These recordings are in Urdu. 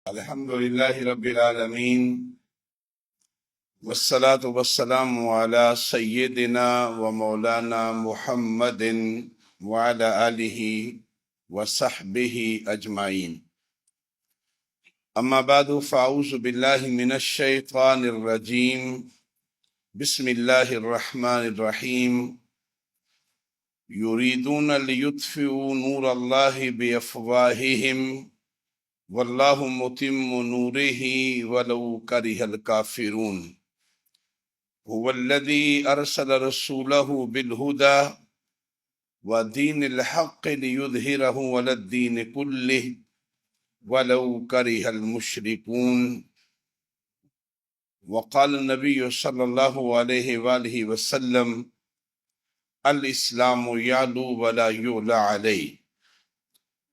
الحمد لله رب العالمين والصلاة والسلام على سيدنا ومولانا محمد وعلى آله وصحبه أجمعين. أما بعد فأعوذ بالله من الشيطان الرجيم. بسم الله الرحمن الرحيم. يريدون ليطفئوا نور الله بأفواههم واللہ متم نورہ ولو کرہ الکافرون. هو الذی ارسل رسولہ بالہدی ودین الحق لیظہرہ علی الدین کلہ ولو کرہ المشرکون. وقال النبی صلی اللہ علیہ وآلہ وسلم الاسلام یعلو ولا یعلی علیہ.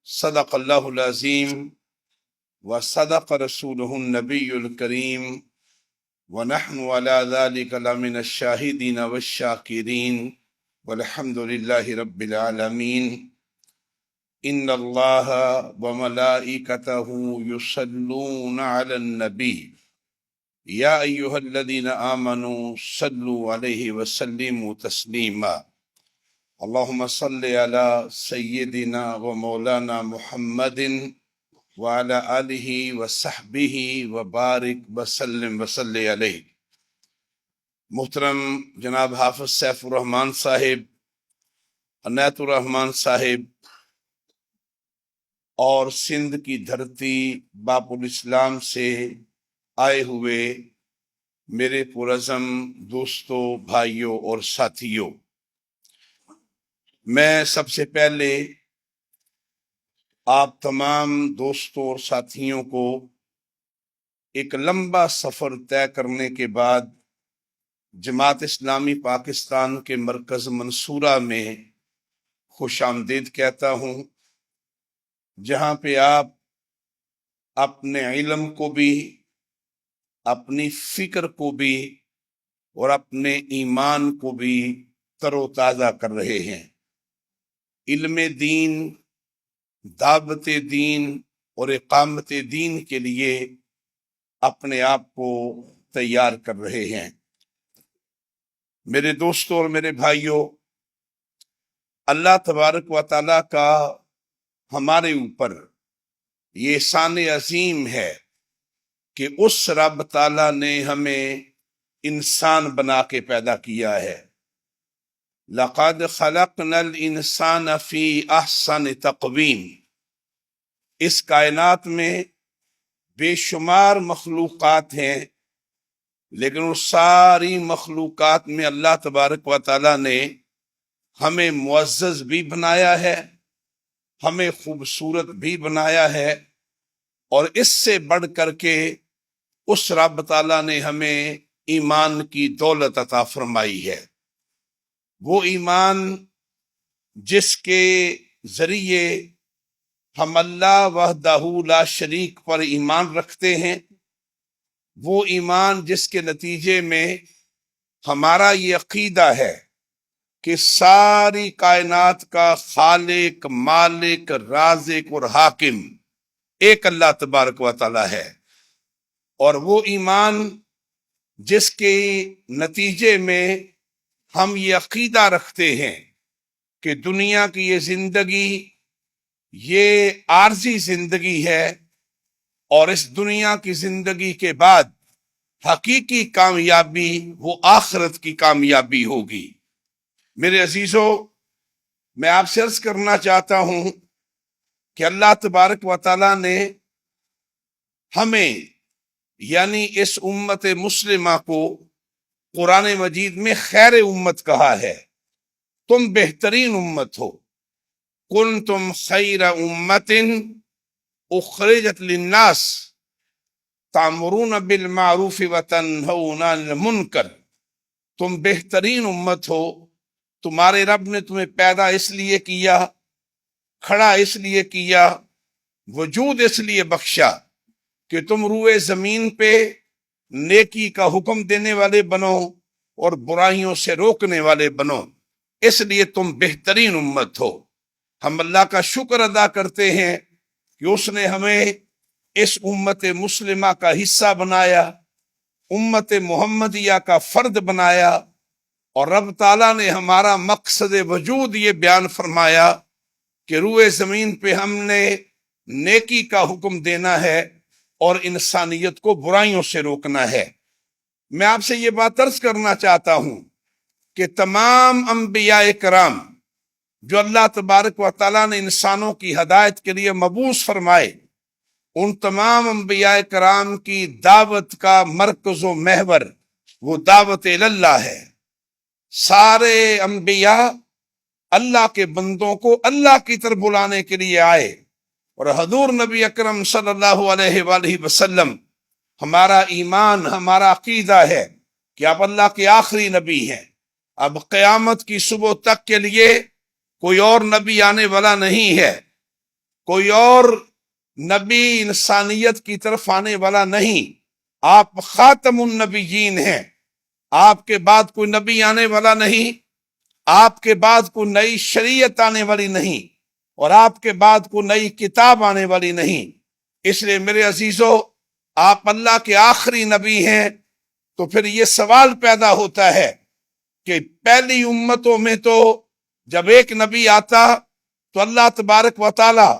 صدق اللہ العظیم وصدق رسولہ النبی الکریم ونحن علی ذلک لمن الشاہدین والشاکرین والحمد للہ رب العالمین. ان اللہ وملائکتہ یصلون علی النبی یا ایہا الذین آمنوا صلوا علیہ وسلموا تسلیما. اللہم صل علی سیدنا ومولانا محمد وعلی آلہ وصحبہ وبارک وسلم وصلی علیہ. محترم جناب حافظ سیف الرحمن صاحب، عنایت الرحمن صاحب اور سندھ کی دھرتی باب الاسلام سے آئے ہوئے میرے پرعزم دوستوں، بھائیوں اور ساتھیوں، میں سب سے پہلے آپ تمام دوستوں اور ساتھیوں کو ایک لمبا سفر طے کرنے کے بعد جماعت اسلامی پاکستان کے مرکز منصورہ میں خوش آمدید کہتا ہوں، جہاں پہ آپ اپنے علم کو بھی، اپنی فکر کو بھی اور اپنے ایمان کو بھی تر و تازہ کر رہے ہیں. علم دین، دعوت دین اور اقامت دین کے لیے اپنے آپ کو تیار کر رہے ہیں. میرے دوستوں اور میرے بھائیوں، اللہ تبارک و تعالیٰ کا ہمارے اوپر یہ احسان عظیم ہے کہ اس رب تعالیٰ نے ہمیں انسان بنا کے پیدا کیا ہے. لقد خلقنا الانسان فی احسن تقویم. اس کائنات میں بے شمار مخلوقات ہیں، لیکن اس ساری مخلوقات میں اللہ تبارک و تعالیٰ نے ہمیں معزز بھی بنایا ہے، ہمیں خوبصورت بھی بنایا ہے، اور اس سے بڑھ کر کے اس رب تعالیٰ نے ہمیں ایمان کی دولت عطا فرمائی ہے. وہ ایمان جس کے ذریعے ہم اللہ وحدہ لا شریک پر ایمان رکھتے ہیں، وہ ایمان جس کے نتیجے میں ہمارا یہ عقیدہ ہے کہ ساری کائنات کا خالق، مالک، رازق اور حاکم ایک اللہ تبارک و تعالی ہے. اور وہ ایمان جس کے نتیجے میں ہم یہ عقیدہ رکھتے ہیں کہ دنیا کی یہ زندگی یہ عارضی زندگی ہے، اور اس دنیا کی زندگی کے بعد حقیقی کامیابی وہ آخرت کی کامیابی ہوگی. میرے عزیزو، میں آپ سے عرض کرنا چاہتا ہوں کہ اللہ تبارک و تعالیٰ نے ہمیں یعنی اس امت مسلمہ کو قرآن مجید میں خیر امت کہا ہے. تم بہترین امت ہو. کنتم خیر امت اخرجت للناس تأمرون بالمعروف وتنہون عن المنکر. تم بہترین امت ہو. تمہارے رب نے تمہیں پیدا اس لیے کیا، کھڑا اس لیے کیا، وجود اس لیے بخشا کہ تم روئے زمین پہ نیکی کا حکم دینے والے بنو اور برائیوں سے روکنے والے بنو. اس لیے تم بہترین امت ہو. ہم اللہ کا شکر ادا کرتے ہیں کہ اس نے ہمیں اس امت مسلمہ کا حصہ بنایا، امت محمدیہ کا فرد بنایا، اور رب تعالیٰ نے ہمارا مقصد وجود یہ بیان فرمایا کہ روئے زمین پہ ہم نے نیکی کا حکم دینا ہے اور انسانیت کو برائیوں سے روکنا ہے۔ میں آپ سے یہ بات عرض کرنا چاہتا ہوں کہ تمام انبیاء کرام جو اللہ تبارک و تعالیٰ نے انسانوں کی ہدایت کے لیے مبعوث فرمائے، ان تمام انبیاء کرام کی دعوت کا مرکز و محور وہ دعوت اللہ ہے۔ سارے انبیاء اللہ کے بندوں کو اللہ کی طرف بلانے کے لیے آئے، اور حضور نبی اکرم صلی اللہ علیہ وآلہ وسلم ہمارا ایمان، ہمارا عقیدہ ہے کہ آپ اللہ کے آخری نبی ہیں۔ اب قیامت کی صبح تک کے لیے کوئی اور نبی آنے والا نہیں ہے، کوئی اور نبی انسانیت کی طرف آنے والا نہیں۔ آپ خاتم النبیین ہیں، آپ کے بعد کوئی نبی آنے والا نہیں، آپ کے بعد کوئی نئی شریعت آنے والی نہیں، اور آپ کے بعد کوئی نئی کتاب آنے والی نہیں۔ اس لیے میرے عزیزو، آپ اللہ کے آخری نبی ہیں، تو پھر یہ سوال پیدا ہوتا ہے کہ پہلی امتوں میں تو جب ایک نبی آتا تو اللہ تبارک و تعالی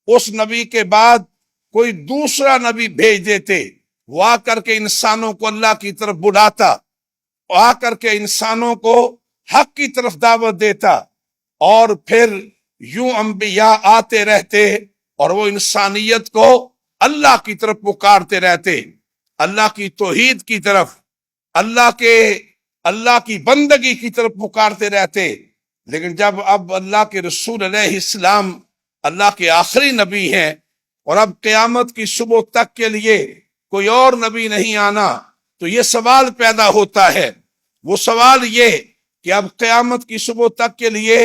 اس نبی کے بعد کوئی دوسرا نبی بھیج دیتے، وہ آ کر کے انسانوں کو اللہ کی طرف بلاتا، آ کر کے انسانوں کو حق کی طرف دعوت دیتا، اور پھر یوں انبیاء آتے رہتے اور وہ انسانیت کو اللہ کی طرف پکارتے رہتے، اللہ کی توحید کی طرف، اللہ کی بندگی کی طرف پکارتے رہتے۔ لیکن جب اب اللہ کے رسول علیہ السلام اللہ کے آخری نبی ہیں، اور اب قیامت کی صبح تک کے لیے کوئی اور نبی نہیں آنا، تو یہ سوال پیدا ہوتا ہے۔ وہ سوال یہ کہ اب قیامت کی صبح تک کے لیے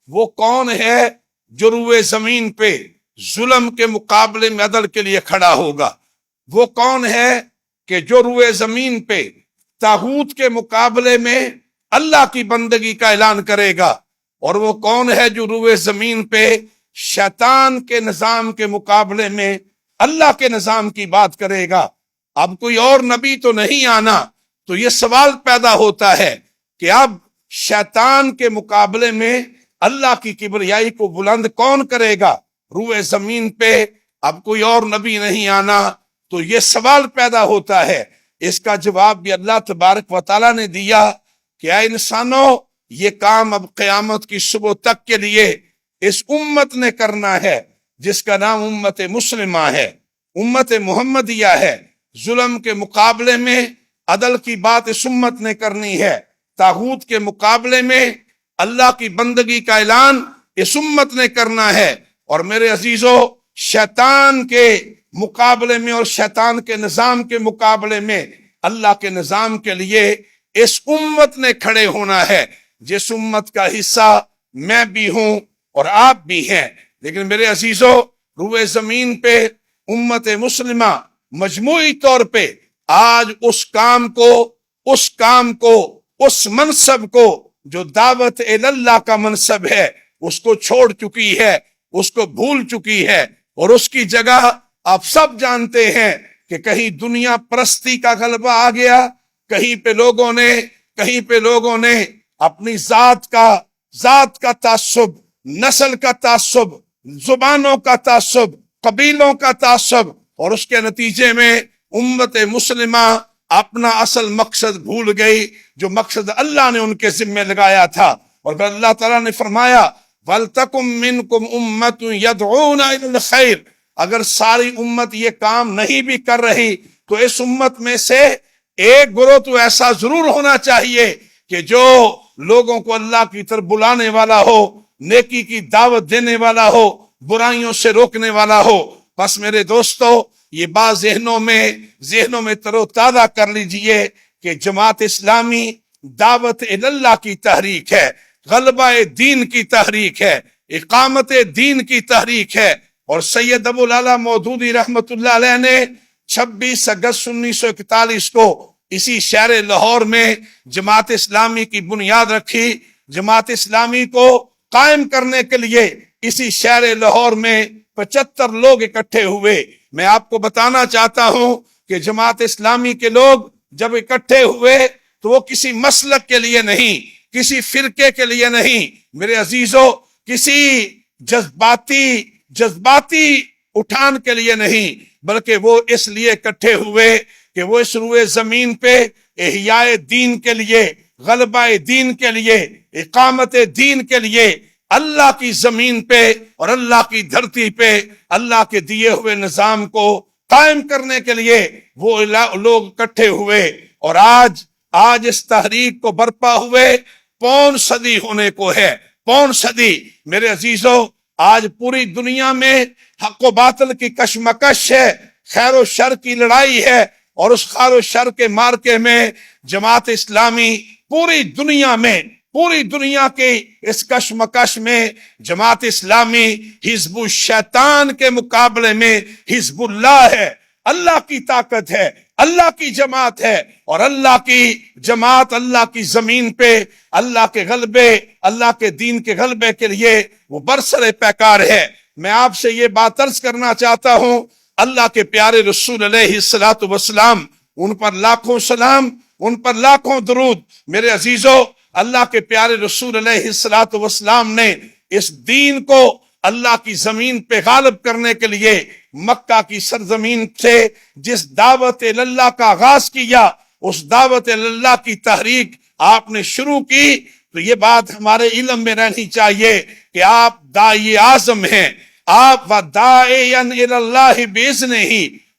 وہ کون ہے جو روئے زمین پہ ظلم کے مقابلے میں عدل کے لیے کھڑا ہوگا؟ وہ کون ہے کہ جو روئے زمین پہ طاغوت کے مقابلے میں اللہ کی بندگی کا اعلان کرے گا؟ اور وہ کون ہے جو روئے زمین پہ شیطان کے نظام کے مقابلے میں اللہ کے نظام کی بات کرے گا؟ اب کوئی اور نبی تو نہیں آنا، تو یہ سوال پیدا ہوتا ہے کہ اب شیطان کے مقابلے میں اللہ کی کبریائی کو بلند کون کرے گا؟ روئے زمین پہ اب کوئی اور نبی نہیں آنا، تو یہ سوال پیدا ہوتا ہے۔ اس کا جواب بھی اللہ تبارک و تعالیٰ نے دیا کہ اے انسانوں، یہ کام اب قیامت کی صبح تک کے لیے اس امت نے کرنا ہے، جس کا نام امت مسلمہ ہے، امت محمدیہ ہے۔ ظلم کے مقابلے میں عدل کی بات اس امت نے کرنی ہے، طاغوت کے مقابلے میں اللہ کی بندگی کا اعلان اس امت نے کرنا ہے۔ اور میرے عزیزو، شیطان کے مقابلے میں اور شیطان کے نظام کے مقابلے میں اللہ کے نظام کے لیے اس امت نے کھڑے ہونا ہے، جس امت کا حصہ میں بھی ہوں اور آپ بھی ہیں۔ لیکن میرے عزیزو، روئے زمین پہ امت مسلمہ مجموعی طور پہ آج اس کام کو اس منصب کو جو دعوت اللہ کا منصب ہے، اس کو چھوڑ چکی ہے، اس کو بھول چکی ہے، اور اس کی جگہ آپ سب جانتے ہیں کہ کہیں دنیا پرستی کا غلبہ آ گیا، کہیں پہ لوگوں نے اپنی ذات کا تعصب، نسل کا تعصب، زبانوں کا تعصب، قبیلوں کا تعصب، اور اس کے نتیجے میں امت مسلمہ اپنا اصل مقصد بھول گئی، جو مقصد اللہ نے ان کے ذمہ لگایا تھا۔ اور پھر اللہ تعالیٰ نے فرمایا وَلْتَكُمْ مِنْكُمْ أُمَّةٌ يَدْعُونَ إِلَى الْخَيْرِ، اگر ساری امت یہ کام نہیں بھی کر رہی تو اس امت میں سے ایک گروہ تو ایسا ضرور ہونا چاہیے کہ جو لوگوں کو اللہ کی طرف بلانے والا ہو، نیکی کی دعوت دینے والا ہو، برائیوں سے روکنے والا ہو۔ بس میرے دوستو، یہ بات ذہنوں میں تر و تازہ کر لیجئے کہ جماعت اسلامی دعوت اللہ کی تحریک ہے، غلبہ دین کی تحریک ہے، اقامت دین کی تحریک ہے۔ اور سید ابو العلا مودودی رحمت اللہ علیہ نے 26 اگست 1941 کو اسی شہر لاہور میں جماعت اسلامی کی بنیاد رکھی۔ جماعت اسلامی کو قائم کرنے کے لیے اسی شہر لاہور میں 75 لوگ اکٹھے ہوئے۔ میں آپ کو بتانا چاہتا ہوں کہ جماعت اسلامی کے لوگ جب اکٹھے ہوئے تو وہ کسی مسلک کے لیے نہیں، کسی فرقے کے لیے نہیں میرے عزیزو، کسی جذباتی اٹھان کے لیے نہیں، بلکہ وہ اس لیے اکٹھے ہوئے کہ وہ اس روئے زمین پہ احیاء دین کے لیے، غلبہ دین کے لیے، اقامت دین کے لیے، اللہ کی زمین پہ اور اللہ کی دھرتی پہ اللہ کے دیے ہوئے نظام کو قائم کرنے کے لیے وہ لوگ اکٹھے ہوئے۔ اور آج اس تحریک کو برپا ہوئے 5 صدی ہونے کو ہے، 5 صدی میرے عزیزو۔ آج پوری دنیا میں حق و باطل کی کشمکش ہے، خیر و شر کی لڑائی ہے، اور اس خیر و شر کے مارکے میں جماعت اسلامی پوری دنیا کے اس کشمکش میں جماعت اسلامی حزب الشیطان کے مقابلے میں حزب اللہ ہے، اللہ کی طاقت ہے، اللہ کی جماعت ہے، اور اللہ کی جماعت اللہ کی زمین پہ اللہ کے غلبے، اللہ کے دین کے غلبے کے لیے وہ برسر پیکار ہے۔ میں آپ سے یہ بات عرض کرنا چاہتا ہوں، اللہ کے پیارے رسول علیہ الصلوۃ والسلام، ان پر لاکھوں سلام، ان پر لاکھوں درود۔ میرے عزیزو، اللہ کے پیارے رسول علیہ الصلوۃ والسلام نے اس دین کو اللہ کی زمین پہ غالب کرنے کے لیے مکہ کی سرزمین سے جس دعوت اللہ کا آغاز کیا، اس دعوت اللہ کی تحریک آپ نے شروع کی، تو یہ بات ہمارے علم میں رہنی چاہیے کہ آپ داعی اعظم ہیں، آپ وداعین الی اللہ باذنہ،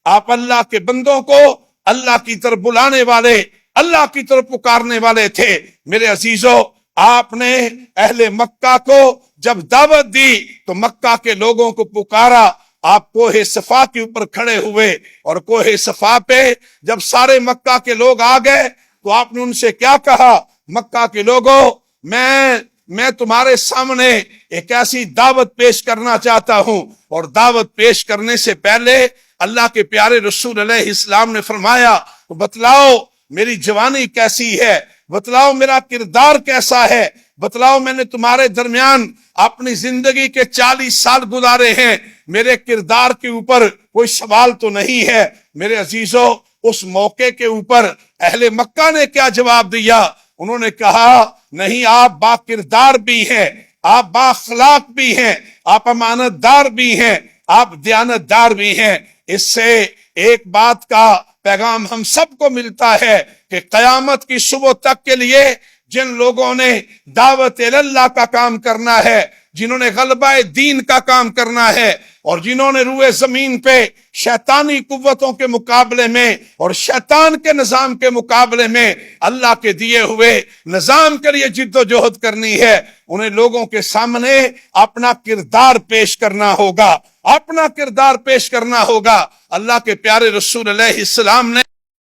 آپ اللہ کے بندوں کو اللہ کی طرف بلانے والے، اللہ کی طرف پکارنے والے تھے۔ میرے عزیزو، آپ نے اہل مکہ کو جب دعوت دی تو مکہ کے لوگوں کو پکارا، آپ کوہ صفا کے اوپر کھڑے ہوئے، اور کوہ صفا پہ جب سارے مکہ کے لوگ آ گئے تو آپ نے ان سے کیا کہا؟ مکہ کے لوگوں، میں تمہارے سامنے ایک ایسی دعوت پیش کرنا چاہتا ہوں، اور دعوت پیش کرنے سے پہلے اللہ کے پیارے رسول علیہ السلام نے فرمایا، بتلاؤ میری جوانی کیسی ہے، بتلاؤ میرا کردار کیسا ہے، بتلاؤ میں نے تمہارے درمیان اپنی زندگی کے 40 سال گزارے ہیں، میرے کردار کے اوپر کوئی سوال تو نہیں ہے۔ میرے عزیزو، اس موقع کے اوپر اہل مکہ نے کیا جواب دیا؟ انہوں نے کہا، نہیں، آپ با کردار بھی ہیں، آپ با اخلاق بھی ہیں، آپ امانت دار بھی ہیں، آپ دیانت دار بھی ہیں۔ اس سے ایک بات کا پیغام ہم سب کو ملتا ہے کہ قیامت کی صبح تک کے لیے جن لوگوں نے دعوت اللہ کا کام کرنا ہے، جنہوں نے غلبہ دین کا کام کرنا ہے، اور جنہوں نے روئے زمین پہ شیطانی قوتوں کے مقابلے میں اور شیطان کے نظام کے مقابلے میں اللہ کے دیے ہوئے نظام کے لیے جد و جہد کرنی ہے، انہیں لوگوں کے سامنے اپنا کردار پیش کرنا ہوگا، اپنا کردار پیش کرنا ہوگا۔ اللہ کے پیارے رسول علیہ السلام نے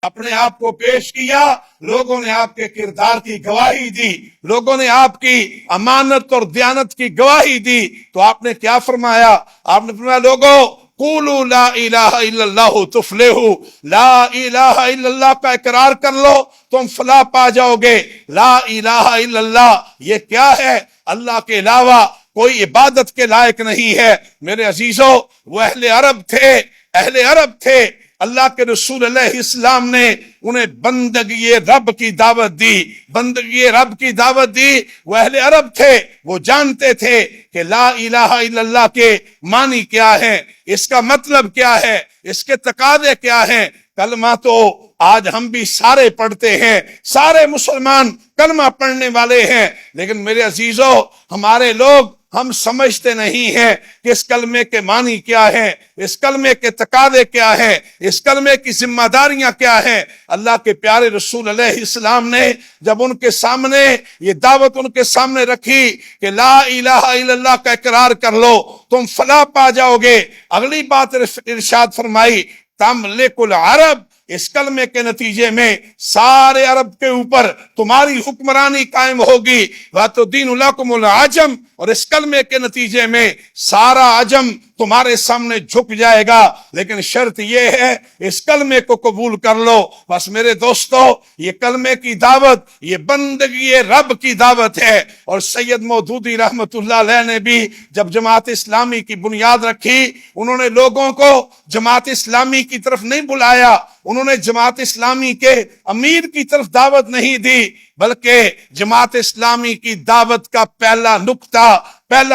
اپنے آپ کو پیش کیا، لوگوں نے آپ کے کردار کی گواہی دی، لوگوں نے آپ کی امانت اور دیانت کی گواہی دی، تو آپ نے کیا فرمایا؟ آپ نے فرمایا، لوگوں قولوا لا الہ الا اللہ تفلحوا، لا الہ الا اللہ کا اقرار کر لو تم فلاح پا جاؤ گے۔ لا الہ الا اللہ یہ کیا ہے؟ اللہ کے علاوہ کوئی عبادت کے لائق نہیں ہے۔ میرے عزیزو، وہ اہل عرب تھے، اللہ کے رسول علیہ السلام نے انہیں بندگی رب کی دعوت دی، بندگی رب کی دعوت دی۔ وہ اہل عرب تھے، وہ جانتے تھے کہ لا الہ الا اللہ کے معنی کیا ہے، اس کا مطلب کیا ہے، اس کے تقاضے کیا ہیں۔ کلمہ تو آج ہم بھی سارے پڑھتے ہیں، سارے مسلمان کلمہ پڑھنے والے ہیں، لیکن میرے عزیزو، ہمارے لوگ ہم سمجھتے نہیں ہیں کہ اس کلمے کے معنی کیا ہیں، اس کلمے کے تقاضے کیا ہیں، اس کلمے کی ذمہ داریاں کیا ہیں۔ اللہ کے پیارے رسول علیہ السلام نے جب ان کے سامنے یہ دعوت ان کے سامنے رکھی کہ لا الہ الا اللہ کا اقرار کر لو تم فلاح پا جاؤ گے، اگلی بات ارشاد فرمائی، تملک العرب اس کلمے کے نتیجے میں سارے عرب کے اوپر تمہاری حکمرانی قائم ہوگی، وَتُدِينُ لَكُمُ الْعَجَمُ، اور اس کلمے کے نتیجے میں سارا عجم تمہارے سامنے جھک جائے گا، لیکن شرط یہ ہے اس کلمے کو قبول کر لو۔ بس میرے دوستو، یہ کلمے کی دعوت یہ بندگی رب کی دعوت ہے، اور سید مودودی رحمت اللہ علیہ نے بھی جب جماعت اسلامی کی بنیاد رکھی، انہوں نے لوگوں کو جماعت اسلامی کی طرف نہیں بلایا، انہوں نے جماعت اسلامی کے امیر کی طرف دعوت نہیں دی، بلکہ جماعت اسلامی کی دعوت کا پہلا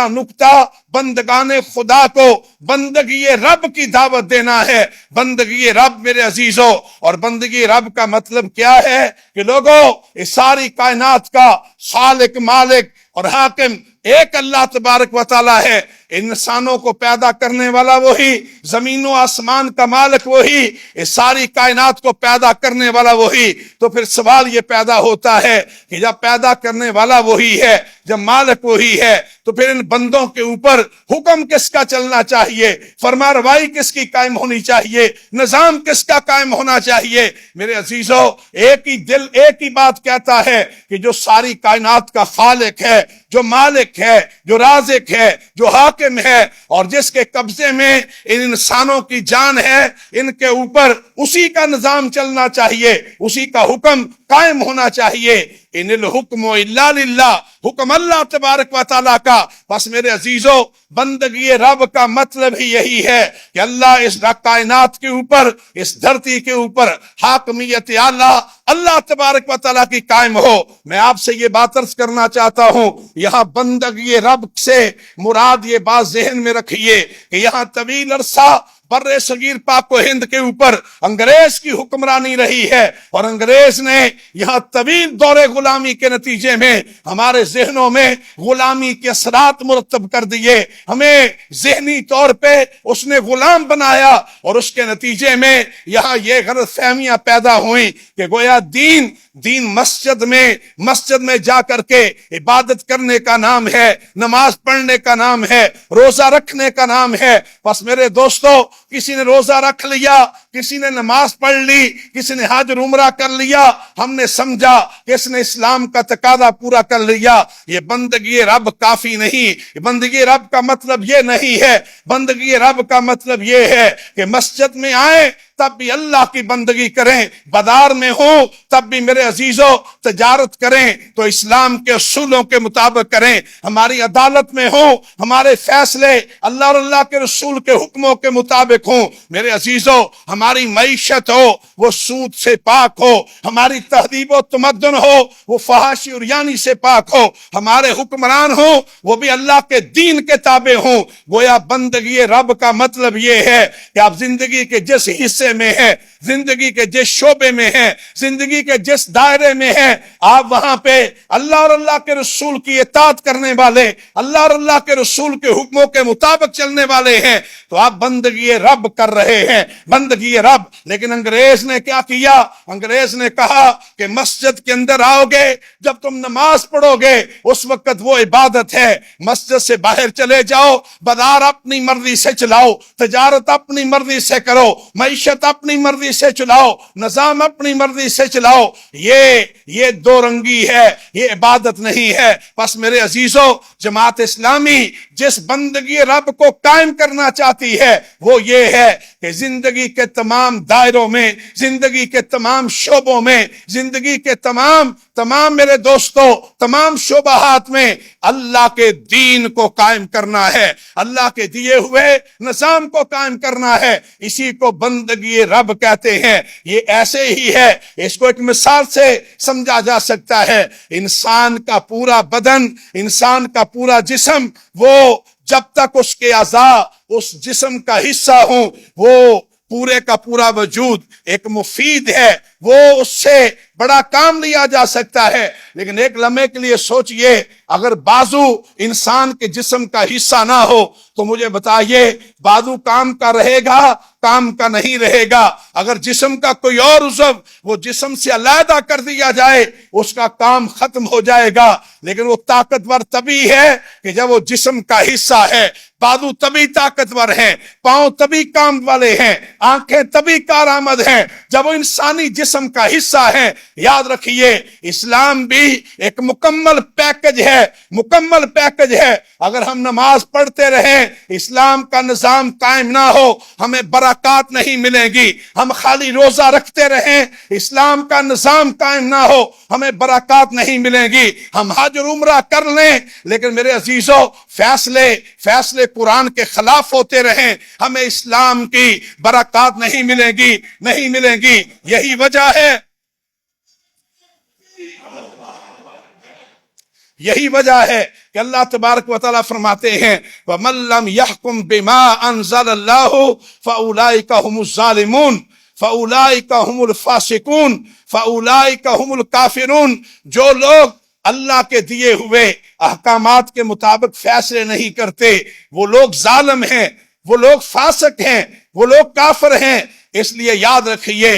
نقطہ بندگان خدا کو بندگی رب کی دعوت دینا ہے۔ بندگی رب میرے عزیزوں، اور بندگی رب کا مطلب کیا ہے کہ لوگوں، اس ساری کائنات کا خالق، مالک اور حاکم ایک اللہ تبارک و تعالی ہے۔ انسانوں کو پیدا کرنے والا وہی، زمین و آسمان کا مالک وہی، اس ساری کائنات کو پیدا کرنے والا وہی۔ تو پھر سوال یہ پیدا ہوتا ہے کہ جب پیدا کرنے والا وہی ہے، جب مالک وہی ہے، تو پھر ان بندوں کے اوپر حکم کس کا چلنا چاہیے، فرما روائی کس کی قائم ہونی چاہیے، نظام کس کا قائم ہونا چاہیے؟ میرے عزیزوں، ایک ہی دل ایک ہی بات کہتا ہے کہ جو ساری کائنات کا خالق ہے، جو مالک ہے، جو رازق ہے، جو حاکم ہے، اور جس کے قبضے میں ان انسانوں کی جان ہے، ان کے اوپر اسی کا نظام چلنا چاہیے، اسی کا حکم قائم ہونا چاہیے۔ ان الحکم الا للہ، حکم اللہ تبارک و تعالیٰ کا۔ بس میرے عزیزوں، بندگی رب کا مطلب ہی یہی ہے کہ اللہ اس کائنات کے اوپر، اس دھرتی کے اوپر حاکمیت اعلیٰ اللہ تبارک و تعالیٰ کی قائم ہو۔ میں آپ سے یہ بات عرض کرنا چاہتا ہوں، یہاں بندگی رب سے مراد یہ بات ذہن میں رکھیے کہ یہاں طویل عرصہ بر صغیر پاک و ہند کے اوپر انگریز کی حکمرانی رہی ہے، اور انگریز نے یہاں طویل دور غلامی کے نتیجے میں ہمارے ذہنوں میں غلامی کے اثرات مرتب کر دیے، ہمیں ذہنی طور پہ اس نے غلام بنایا، اور اس کے نتیجے میں یہاں یہ غلط فہمیاں پیدا ہوئیں کہ گویا دین مسجد میں جا کر کے عبادت کرنے کا نام ہے، نماز پڑھنے کا نام ہے، روزہ رکھنے کا نام ہے۔ بس میرے دوستو، کسی نے روزہ رکھ لیا، کسی نے نماز پڑھ لی، کسی نے حج عمرہ کر لیا، ہم نے سمجھا کہ اس نے اسلام کا تقاضا پورا کر لیا۔ یہ بندگی رب کافی نہیں، بندگی رب کا مطلب یہ نہیں ہے۔ بندگی رب کا مطلب یہ ہے کہ مسجد میں آئیں تب بھی اللہ کی بندگی کریں، بازار میں ہوں تب بھی میرے عزیزوں تجارت کریں تو اسلام کے اصولوں کے مطابق کریں، ہماری عدالت میں ہوں ہمارے فیصلے اللہ اور اللہ کے رسول کے حکموں کے مطابق ہوں، میرے عزیزوں ہماری معیشت ہو وہ سود سے پاک ہو، ہماری تہذیب و تمدن ہو وہ فحاشی اور یانی سے پاک ہو، ہمارے حکمران ہوں وہ بھی اللہ کے دین کے تابع ہوں۔ گویا بندگی رب کا مطلب یہ ہے کہ آپ زندگی کے جس حصے میں ہے، زندگی کے جس شعبے میں ہے، زندگی کے جس دائرے میں ہے، آپ وہاں پہ اللہ اور اللہ کے رسول کی اطاعت کرنے والے، اللہ اور اللہ کے رسول کے حکموں کے مطابق چلنے والے ہیں، تو آپ بندگی رب کر رہے ہیں، بندگی رب۔ لیکن انگریز نے کیا کیا؟ انگریز نے کہا کہ مسجد کے اندر آؤ گے جب تم نماز پڑھو گے اس وقت وہ عبادت ہے، مسجد سے باہر چلے جاؤ، بازار اپنی مرضی سے چلاؤ، تجارت اپنی مرضی سے کرو، معیشت اپنی مرضی سے چلاؤ، نظام اپنی مرضی سے چلاؤ، یہ دو رنگی ہے، یہ عبادت نہیں ہے۔ پس میرے عزیزوں، جماعت اسلامی جس بندگی رب کو قائم کرنا چاہتی ہے وہ یہ ہے کہ زندگی کے تمام دائروں میں، زندگی کے تمام شعبوں میں، زندگی کے تمام میرے دوستوں تمام شعبہات میں اللہ کے دین کو قائم کرنا ہے، اللہ کے دیے ہوئے نظام کو قائم کرنا ہے، اسی کو بندگی رب کہتے ہیں۔ یہ ایسے ہی ہے، اس کو ایک مثال سے سمجھا جا سکتا ہے، انسان کا پورا بدن، انسان کا پورا جسم، وہ جب تک اس کے اعضاء اس جسم کا حصہ ہوں وہ پورے کا پورا وجود ایک مفید ہے، وہ اس سے بڑا کام لیا جا سکتا ہے۔ لیکن ایک لمحے کے لیے سوچئے، اگر بازو انسان کے جسم کا حصہ نہ ہو تو مجھے بتائیے بازو کام کا رہے گا، کام کا نہیں رہے گا۔ اگر جسم کا کوئی اور عضو وہ جسم سے علیحدہ کر دیا جائے اس کا کام ختم ہو جائے گا، لیکن وہ طاقتور تبھی ہے کہ جب وہ جسم کا حصہ ہے۔ بازو تبھی طاقتور ہیں، پاؤں تبھی کام والے ہیں، آنکھیں تبھی کارآمد ہیں جب وہ انسانی جسم کا حصہ ہیں۔ یاد رکھیے اسلام بھی ایک مکمل پیکج ہے، مکمل پیکج ہے۔ اگر ہم نماز پڑھتے رہیں، اسلام کا نظام قائم نہ ہو، ہمیں برکات نہیں ملے گی۔ ہم خالی روزہ رکھتے رہیں، اسلام کا نظام قائم نہ ہو، ہمیں برکات نہیں ملے گی۔ ہم حج اور عمرہ کر لیں لیکن میرے عزیزو فیصلے قرآن کے خلاف ہوتے رہیں، ہمیں اسلام کی برکات نہیں ملے گی، نہیں ملے گی۔ یہی وجہ ہے، یہی وجہ ہے کہ اللہ تبارک و تعالیٰ فرماتے ہیں وَمَن لَّمْ يَحْكُمْ بِمَا أَنزَلَ اللَّهُ فَأُولَٰئِكَ هُمُ الظَّالِمُونَ فَأُولَٰئِكَ هُمُ الْفَاسِقُونَ فَأُولَٰئِكَ هُمُ الْكَافِرُونَ۔ جو لوگ اللہ کے دیے ہوئے احکامات کے مطابق فیصلے نہیں کرتے، وہ لوگ ظالم ہیں، وہ لوگ فاسق ہیں، وہ لوگ کافر ہیں۔ اس لیے یاد رکھیے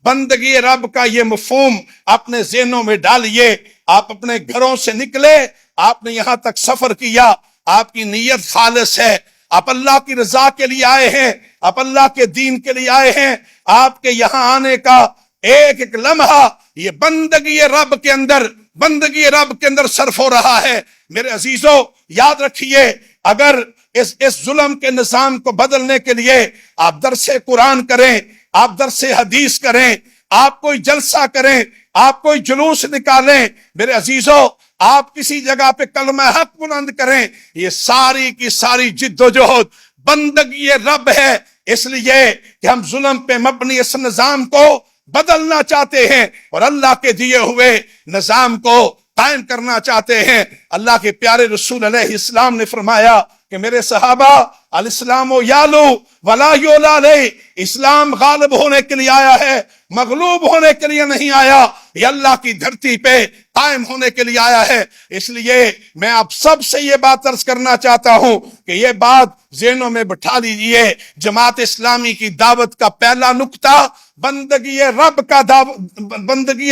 بندگی رب کا یہ مفہوم اپنے ذہنوں میں ڈالیے۔ آپ اپنے گھروں سے نکلے، آپ نے یہاں تک سفر کیا، آپ کی نیت خالص ہے، آپ اللہ کی رضا کے لیے آئے ہیں، آپ اللہ کے دین کے لیے آئے ہیں۔ آپ کے یہاں آنے کا ایک ایک لمحہ یہ بندگی رب کے اندر صرف ہو رہا ہے۔ میرے عزیزو یاد رکھیے اگر اس ظلم کے نظام کو بدلنے کے لیے آپ درس قرآن کریں، آپ درس حدیث کریں، آپ کوئی جلسہ کریں، آپ کوئی جلوس نکالیں، میرے عزیزو آپ کسی جگہ پہ کلمہ حق بلند کریں، یہ ساری کی ساری جد و جہد بندگی رب ہے۔ اس لیے کہ ہم ظلم پہ مبنی اس نظام کو بدلنا چاہتے ہیں اور اللہ کے دیے ہوئے نظام کو قائم کرنا چاہتے ہیں۔ اللہ کے پیارے رسول علیہ السلام نے فرمایا کہ میرے صحابہ الاسلام یالو ولا یولا علیہ، اسلام غالب ہونے کے لیے آیا ہے، مغلوب ہونے کے لیے نہیں آیا۔ یہ اللہ کی دھرتی پہ قائم ہونے کے لیے آیا ہے۔ اس لیے میں آپ سب سے یہ بات عرض کرنا چاہتا ہوں کہ یہ بات ذہنوں میں بٹھا لیجئے، جماعت اسلامی کی دعوت کا پہلا نقطہ بندگی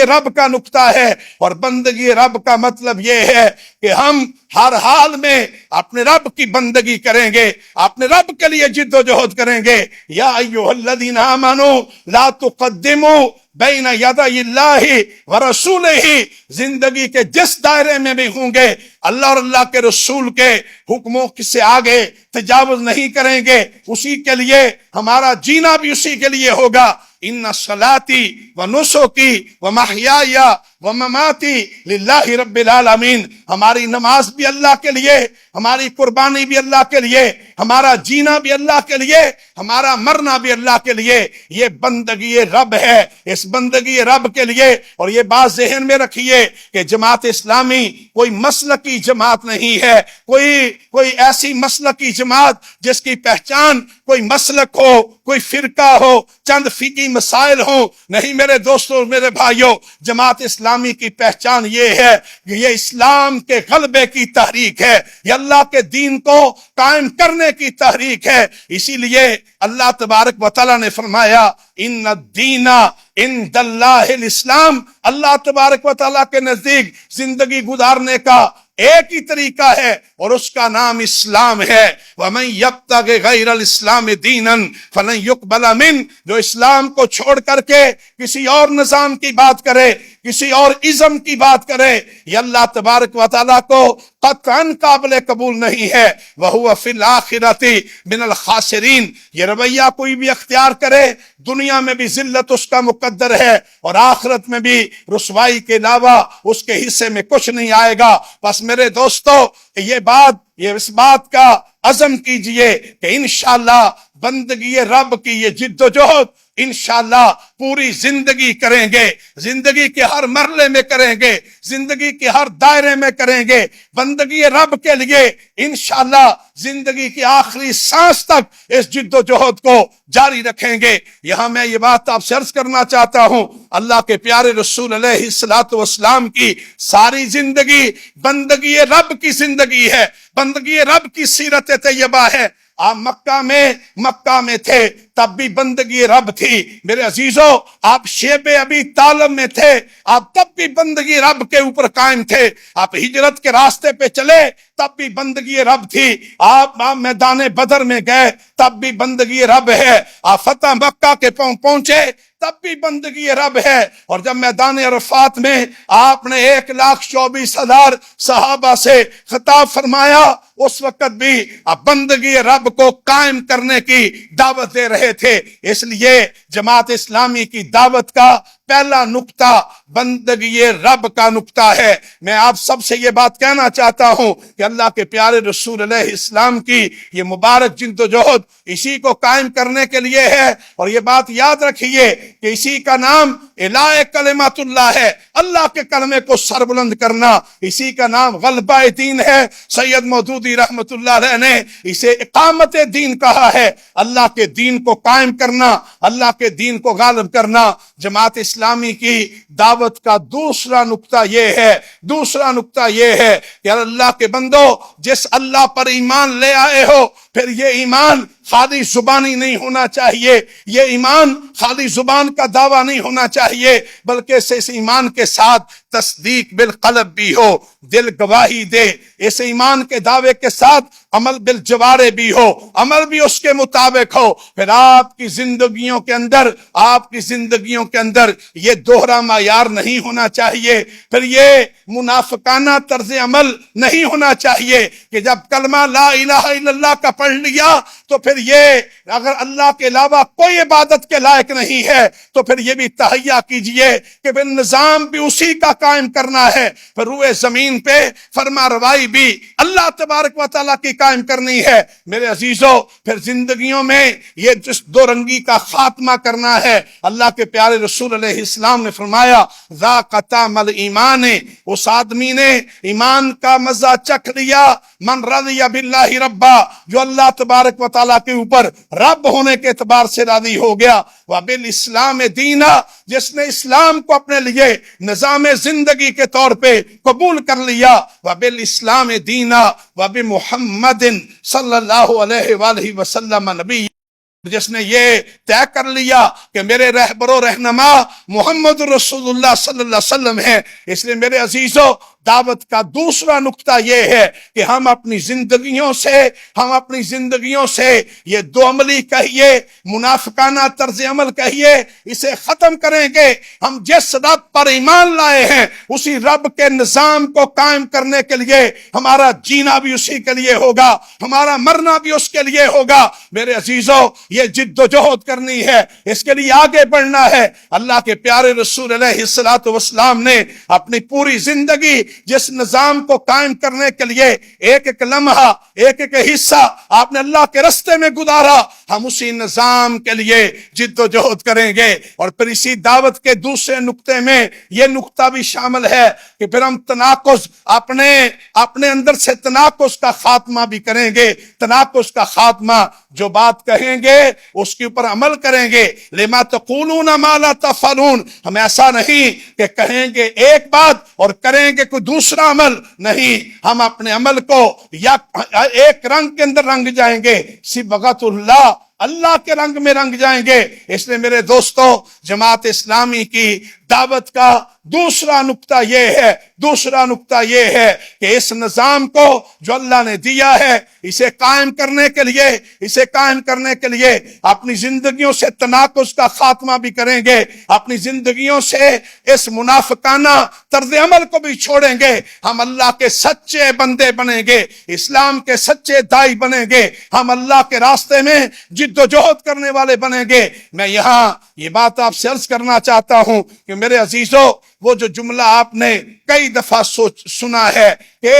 رب کا نقطہ ہے، اور بندگی رب کا مطلب یہ ہے کہ ہم ہر حال میں اپنے رب کی بندگی کریں گے، اپنے رب کے لیے جد و جہد کریں گے۔ یا ایھا الذین آمنوا لا تقدموا بین یدی اللہ ورسولہ، زندگی کے جس دائرے میں بھی ہوں گے اللہ اور اللہ کے رسول کے حکموں سے آگے تجاوز نہیں کریں گے۔ اسی کے لیے ہمارا جینا بھی اسی کے لیے ہوگا۔ ان صلاتی و نسکی و محیای و مماتی للہ رب العالمین، ہماری نماز بھی اللہ کے لیے، ہماری قربانی بھی اللہ کے لیے، ہمارا جینا بھی اللہ کے لیے، ہمارا مرنا بھی اللہ کے لیے۔ یہ بندگی رب ہے، اس بندگی رب کے لیے۔ اور یہ بات ذہن میں رکھیے کہ جماعت اسلامی کوئی مسلکی جماعت نہیں ہے، کوئی ایسی مسلکی جماعت جس کی پہچان کوئی مسلک ہو، کوئی فرقہ ہو، چند فقہی مسائل ہوں۔ نہیں میرے دوستوں، میرے بھائیوں، جماعت اسلامی کی پہچان یہ ہے کہ یہ اسلام کے غلبے کی تحریک ہے، یہ اللہ کے دین کو قائم کرنے کی تحریک ہے۔ اسی لیے اللہ تبارک و تعالیٰ نے فرمایا ان الدین عند اللہ الاسلام، اللہ تبارک و تعالیٰ کے نزدیک زندگی گزارنے کا ایک ہی طریقہ ہے اور اس کا نام اسلام ہے۔ وَمَن يَبْتَغِ غَيْرَ الْإِسْلَامِ دِينًا فَلَن يُقْبَلَ مِنْهُ، جو اسلام کو چھوڑ کر کے کسی اور نظام کی بات کرے، کسی اور ازم کی بات کرے، یہ اللہ تبارک و تعالیٰ کو قطعاً قابل قبول نہیں ہے۔ وَهُوَ فِي الْآخِرَةِ مِنَ الْخَاسِرِينَ، یہ رویہ کوئی بھی اختیار کرے دنیا میں بھی ذلت اس کا مقدر ہے اور آخرت میں بھی رسوائی کے علاوہ اس کے حصے میں کچھ نہیں آئے گا۔ بس میرے دوستو اس بات کا عزم کیجئے کہ انشاءاللہ بندگی رب کی یہ جد و جہد انشاءاللہ پوری زندگی کریں گے، زندگی کے ہر مرحلے میں کریں گے، زندگی کے ہر دائرے میں کریں گے بندگی رب کے لیے۔ انشاءاللہ زندگی کی آخری سانس تک اس جد و جہد کو جاری رکھیں گے۔ یہاں میں یہ بات آپ سے عرض کرنا چاہتا ہوں، اللہ کے پیارے رسول علیہ السلام کی ساری زندگی بندگی رب کی زندگی ہے، بندگی رب کی سیرت طیبہ ہے۔ آپ مکہ میں تھے تب بھی بندگی رب تھی. میرے عزیزو آپ شیب ابی طالب میں تھے, آپ تب بھی بندگی رب کے اوپر قائم تھے. آپ ہجرت کے راستے پہ چلے تب بھی بندگی رب تھی. آپ میدان بدر میں گئے تب بھی بندگی رب ہے. آپ فتح مکہ کے پہنچے تب بھی بندگی رب ہے. اور جب میدان عرفات میں آپ نے 1,24,000 صحابہ سے خطاب فرمایا اس وقت بھی آپ بندگی رب کو قائم کرنے کی دعوت دے رہے تھے. اس لیے جماعت اسلامی کی دعوت کا پہلا نقطہ بندگی رب کا نقطہ ہے. میں آپ سب سے یہ بات کہنا چاہتا ہوں کہ اللہ کے پیارے رسول علیہ السلام کی یہ مبارک جدوجہد اسی کو قائم کرنے کے لیے ہے. اور یہ بات یاد رکھیے کہ اسی کا نام الہ کلمات اللہ ہے, اللہ کے کلمے کو سربلند کرنا. اسی کا نام غلبہ دین ہے. سید مودودی رحمت اللہ علیہ نے اسے اقامت دین کہا ہے, اللہ کے دین کو قائم کرنا, اللہ کے دین کو غالب کرنا. جماعت اسلامی کی دعوت کا دوسرا نقطہ یہ ہے کہ اللہ کے بندو جس اللہ پر ایمان لے آئے ہو پھر یہ ایمان خالی زبانی نہیں ہونا چاہیے, یہ ایمان خالی زبان کا دعویٰ نہیں ہونا چاہیے, بلکہ اس ایمان کے ساتھ تصدیق بالقلب بھی ہو, دل گواہی دے. اس ایمان کے دعوے کے ساتھ عمل بالجوارے بھی ہو, عمل بھی اس کے مطابق ہو. پھر آپ کی زندگیوں کے اندر یہ دوہرا معیار نہیں ہونا چاہیے. پھر یہ منافقانہ طرز عمل نہیں ہونا چاہیے کہ جب کلمہ لا الہ الا اللہ کا پڑھ لیا تو پھر یہ اگر اللہ کے علاوہ کوئی عبادت کے لائق نہیں ہے تو پھر یہ بھی تہیہ کیجئے کہ پھر نظام بھی اسی کا قائم کرنا ہے. پھر روئے زمین پہ فرما روائی بھی اللہ تبارک و تعالیٰ کی قائم کرنی ہے. میرے عزیزو پھر زندگیوں میں یہ جس دو رنگی کا خاتمہ کرنا ہے. اللہ کے پیارے رسول علیہ السلام نے فرمایا ذاق طعم الایمان, اس آدمی نے ایمان کا مزہ چکھ لیا, من رضی باللہ ربا, جو اللہ تبارک و تعالیٰ کے اوپر رب ہونے کے اعتبار سے راضی ہو گیا, وبالاسلام دینا, جس نے اسلام کو اپنے لیے نظام زندگی کے طور پہ قبول کر لیا, وبالاسلام دینا وبمحمد صلی اللہ علیہ وآلہ وسلم نبی, جس نے یہ طے کر لیا کہ میرے رہبر و رہنما محمد رسول اللہ صلی اللہ علیہ وسلم ہیں. اس لیے میرے عزیزو دعوت کا دوسرا نقطہ یہ ہے کہ ہم اپنی زندگیوں سے یہ دو عملی کہیے, منافقانہ طرز عمل کہیے, اسے ختم کریں گے. ہم جس رب پر ایمان لائے ہیں اسی رب کے نظام کو قائم کرنے کے لیے ہمارا جینا بھی اسی کے لیے ہوگا, ہمارا مرنا بھی اس کے لیے ہوگا. میرے عزیزو یہ جد و جہد کرنی ہے, اس کے لیے آگے بڑھنا ہے. اللہ کے پیارے رسول علیہ السلام نے اپنی پوری زندگی جس نظام کو قائم کرنے کے لیے ایک ایک لمحہ, ایک ایک حصہ آپ نے اللہ کے رستے میں گزارا, ہم اسی نظام کے لیے جد و جہد کریں گے. اور پھر اسی دعوت کے دوسرے نقطے میں یہ نقطہ بھی شامل ہے کہ پھر ہم تناقض اپنے اندر سے تناقض کا خاتمہ بھی کریں گے. تناقض کا خاتمہ, جو بات کہیں گے اس کے اوپر عمل کریں گے. لما تقولون ما لا تفعلون, ہم ایسا نہیں کہ کہیں گے ایک بات اور کریں گے کوئی دوسرا عمل نہیں, ہم اپنے عمل کو یا ایک رنگ کے اندر رنگ جائیں گے, صبغۃ اللہ کے رنگ میں رنگ جائیں گے. اس لیے میرے دوستو جماعت اسلامی کی دعوت کا دوسرا نقطہ یہ ہے کہ اس نظام کو جو اللہ نے دیا ہے اسے قائم کرنے کے لیے اپنی زندگیوں سے تناقض کا خاتمہ بھی کریں گے, اپنی زندگیوں سے اس منافقانہ طرز عمل کو بھی چھوڑیں گے. ہم اللہ کے سچے بندے بنیں گے, اسلام کے سچے دائی بنیں گے, ہم اللہ کے راستے میں جد و جہد کرنے والے بنیں گے. میں یہاں یہ بات آپ سے عرض کرنا چاہتا ہوں کہ میرے عزیزو وہ جو جملہ آپ نے کئی دفعہ سنا ہے کہ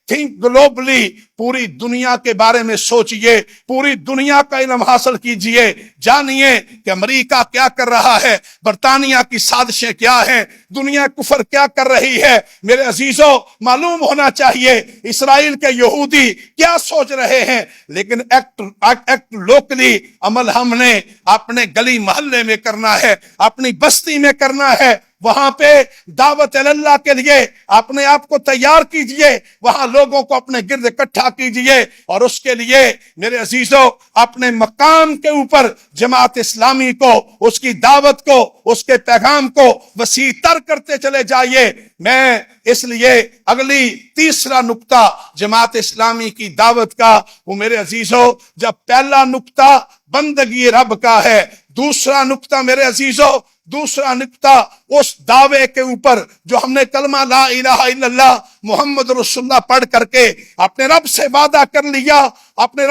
تھنک گلوبلی, پوری دنیا کے بارے میں سوچئے, پوری دنیا کا علم حاصل کیجئے, جانیے کہ امریکہ کیا کر رہا ہے, برطانیہ کی سازشیں کیا ہیں, دنیا کفر کیا کر رہی ہے. میرے عزیزو معلوم ہونا چاہیے اسرائیل کے یہودی کیا سوچ رہے ہیں, لیکن ایکٹ لوکلی عمل ہم نے اپنے گلی محلے میں کرنا ہے, اپنی بستی میں کرنا ہے, وہاں پہ دعوت اللہ کے لیے اپنے آپ کو تیار کیجئے، وہاں لوگوں کو اپنے گرد اکٹھا کیجئے، اور اس کے لیے میرے عزیزوں اپنے مقام کے اوپر جماعت اسلامی کو، اس کی دعوت کو، اس کے پیغام کو وسیع تر کرتے چلے جائیے۔ میں اس لیے اگلی تیسرا نقطہ جماعت اسلامی کی دعوت کا، وہ میرے عزیزوں جب پہلا نقطہ بندگی رب کا ہے، دوسرا نقطہ میرے عزیزوں، دوسرا نقطہ اس دعوے کے اوپر جو ہم نے کلمہ لا الہ الا اللہ محمد رسول اللہ پڑھ کر کے اپنے رب سے وعدہ کر لیا، اپنے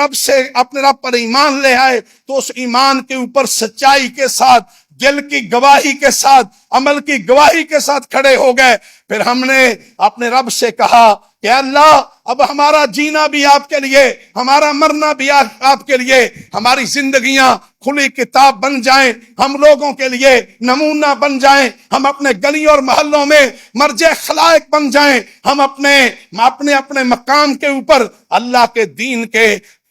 رب پر ایمان لے آئے، تو اس ایمان کے اوپر سچائی کے ساتھ، دل کی گواہی کے ساتھ، عمل کی گواہی کے ساتھ کھڑے ہو گئے۔ پھر ہم نے اپنے رب سے کہا کہ اللہ اب ہمارا جینا بھی آپ کے لیے، ہمارا مرنا بھی آپ کے لیے، ہماری زندگیاں کھلی کتاب بن جائیں، ہم لوگوں کے لیے نمونہ بن جائیں، ہم اپنے گلیوں اور محلوں میں مرجع خلائق بن جائیں، ہم اپنے مقام کے اوپر اللہ کے دین کے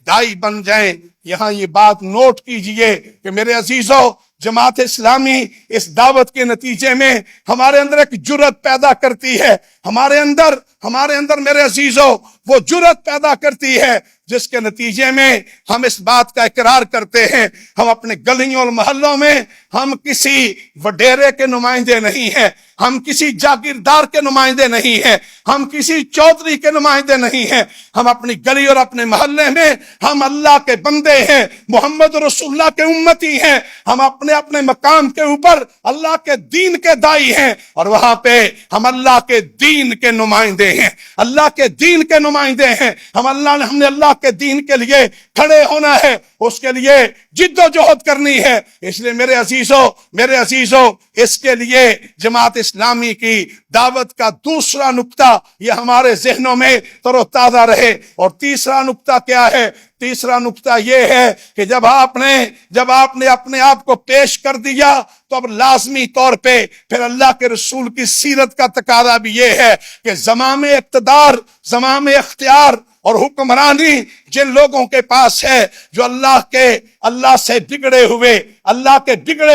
دائی بن جائیں۔ یہاں یہ بات نوٹ کیجئے کہ میرے عزیزوں جماعت اسلامی اس دعوت کے نتیجے میں ہمارے اندر ایک جرأت پیدا کرتی ہے، ہمارے اندر میرے عزیزوں وہ جرأت پیدا کرتی ہے جس کے نتیجے میں ہم اس بات کا اقرار کرتے ہیں، ہم اپنے گلیوں اور محلوں میں ہم کسی وڈیرے کے نمائندے نہیں ہیں، ہم کسی جاگیردار کے نمائندے نہیں ہیں، ہم کسی چودھری کے نمائندے نہیں ہیں، ہم اپنی گلی اور اپنے محلے میں ہم اللہ کے بندے ہیں، محمد رسول اللہ کے امتی ہیں، ہم اپنے مقام کے اوپر اللہ کے دین کے دائی ہیں، اور وہاں پہ ہم اللہ کے دین کے نمائندے ہیں، اللہ کے دین کے نمائندے ہیں، ہم نے اللہ کے دین کے لیے کھڑے ہونا ہے، اس کے لیے جد و جہد کرنی ہے۔ اس لیے میرے عزیزوں اس کے لیے جماعت اسلامی کی دعوت کا دوسرا نقطہ یہ ہمارے ذہنوں میں تر و تازہ رہے۔ اور تیسرا نقطہ کیا ہے؟ تیسرا نقطہ یہ ہے کہ جب آپ نے اپنے آپ کو پیش کر دیا تو اب لازمی طور پہ پھر اللہ کے رسول کی سیرت کا تقاضا بھی یہ ہے کہ زمام اقتدار، زمام اختیار اور حکمرانی جن لوگوں کے پاس ہے، جو اللہ سے بگڑے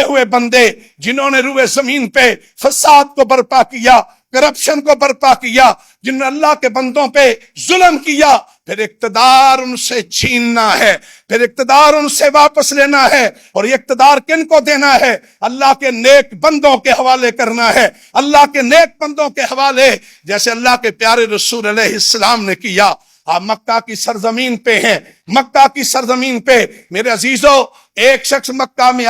ہوئے بندے، جنہوں نے روئے زمین پہ فساد کو برپا کیا، کرپشن کو برپا کیا، جنہوں نے اللہ کے بندوں پہ ظلم کیا، پھر اقتدار ان سے چھیننا ہے، پھر اقتدار ان سے واپس لینا ہے، اور یہ اقتدار کن کو دینا ہے؟ اللہ کے نیک بندوں کے حوالے کرنا ہے، اللہ کے نیک بندوں کے حوالے، جیسے اللہ کے پیارے رسول علیہ السلام نے کیا۔ آپ مکہ کی سرزمین پہ ہیں، مکہ کی سرزمین پہ میرے عزیزوں ایک شخص مکہ میں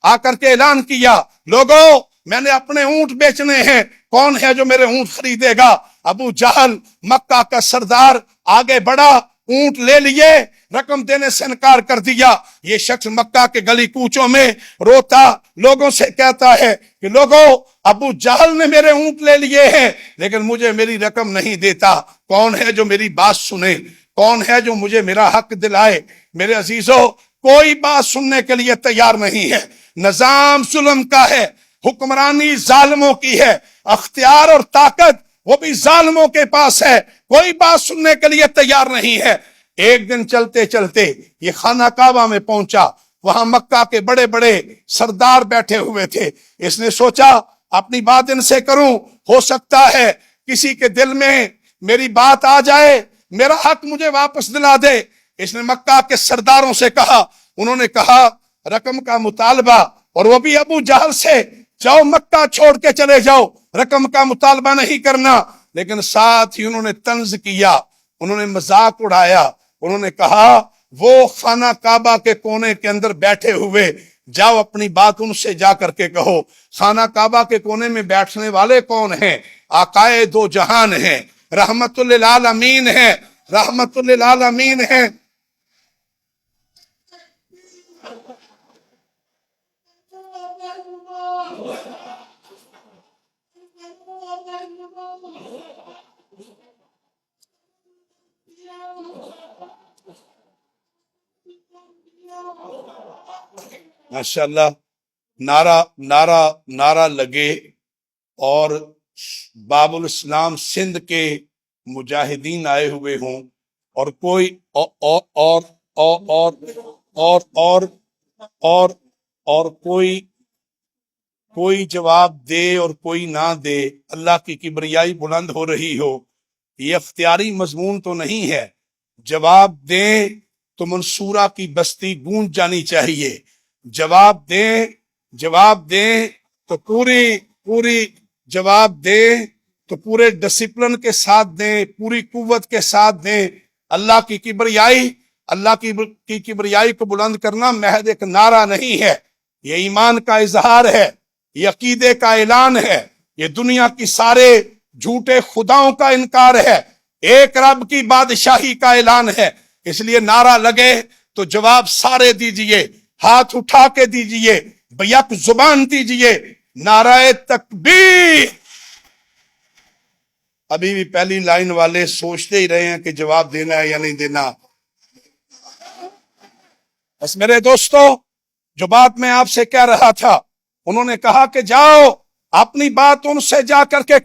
آ کر کے اعلان کیا، لوگوں میں نے اپنے اونٹ بیچنے ہیں، کون ہے جو میرے اونٹ خریدے گا؟ ابو جہل مکہ کا سردار آگے بڑھا، اونٹ لے لیے، رقم دینے سے انکار کر دیا۔ یہ شخص مکہ کے گلی کوچوں میں روتا، لوگوں سے کہتا ہے کہ لوگوں ابو جہل نے میرے اونٹ لے لیے ہیں لیکن مجھے میری رقم نہیں دیتا، کون ہے جو میری بات سنے؟ کون ہے جو مجھے میرا حق دلائے؟ میرے عزیزوں کوئی بات سننے کے لیے تیار نہیں ہے، نظام ظلم کا ہے، حکمرانی ظالموں کی ہے، اختیار اور طاقت وہ بھی ظالموں کے پاس ہے، کوئی بات سننے کے لیے تیار نہیں ہے۔ ایک دن چلتے چلتے یہ خانہ کعبہ میں پہنچا، وہاں مکہ کے بڑے بڑے سردار بیٹھے ہوئے تھے۔ اس نے سوچا اپنی بات ان سے کروں، ہو سکتا ہے کسی کے دل میں میری بات آ جائے، میرا حق مجھے واپس دلا دے۔ اس نے مکہ کے سرداروں سے کہا، انہوں نے کہا رقم کا مطالبہ، اور وہ بھی ابو جہل سے، جاؤ مکہ چھوڑ کے چلے جاؤ، رقم کا مطالبہ نہیں کرنا۔ لیکن ساتھ ہی انہوں نے طنز کیا، انہوں نے مذاق اڑایا، انہوں نے کہا وہ خانہ کعبہ کے کونے کے اندر بیٹھے ہوئے، جاؤ اپنی بات ان سے جا کر کے کہو۔ خانہ کعبہ کے کونے میں بیٹھنے والے کون ہیں؟ آقائے دو جہان ہیں، رحمت للعالمین ہیں، رحمت للعالمین ہیں۔ ماشاءاللہ، نعرہ لگے، اور باب الاسلام سندھ کے مجاہدین آئے ہوئے ہوں، اور کوئی اور کوئی کوئی جواب دے اور کوئی نہ دے، اللہ کی کبریائی بلند ہو رہی ہو، یہ اختیاری مضمون تو نہیں ہے۔ جواب دیں تو منصورہ کی بستی گونج جانی چاہیے، جواب دیں تو پوری جواب دیں تو پورے ڈسپلن کے ساتھ دیں، پوری قوت کے ساتھ دیں۔ اللہ کی کبریائی کو بلند کرنا محض ایک نعرہ نہیں ہے، یہ ایمان کا اظہار ہے، یہ عقیدے کا اعلان ہے، یہ دنیا کی سارے جھوٹے خداؤں کا انکار ہے، ایک رب کی بادشاہی کا اعلان ہے۔ اس لیے نعرہ لگے تو جواب سارے دیجئے، ہاتھ اٹھا کے دیجئے، بیک زبان دیجئے، نعرہ تکبیر۔ ابھی بھی پہلی لائن والے سوچتے ہی رہے ہیں کہ جواب دینا ہے یا نہیں دینا۔ بس میرے دوستو، جو بات میں آپ سے کہہ رہا تھا، انہوں نے کہا کہ جاؤ اپنی بات ان سے جا کر کے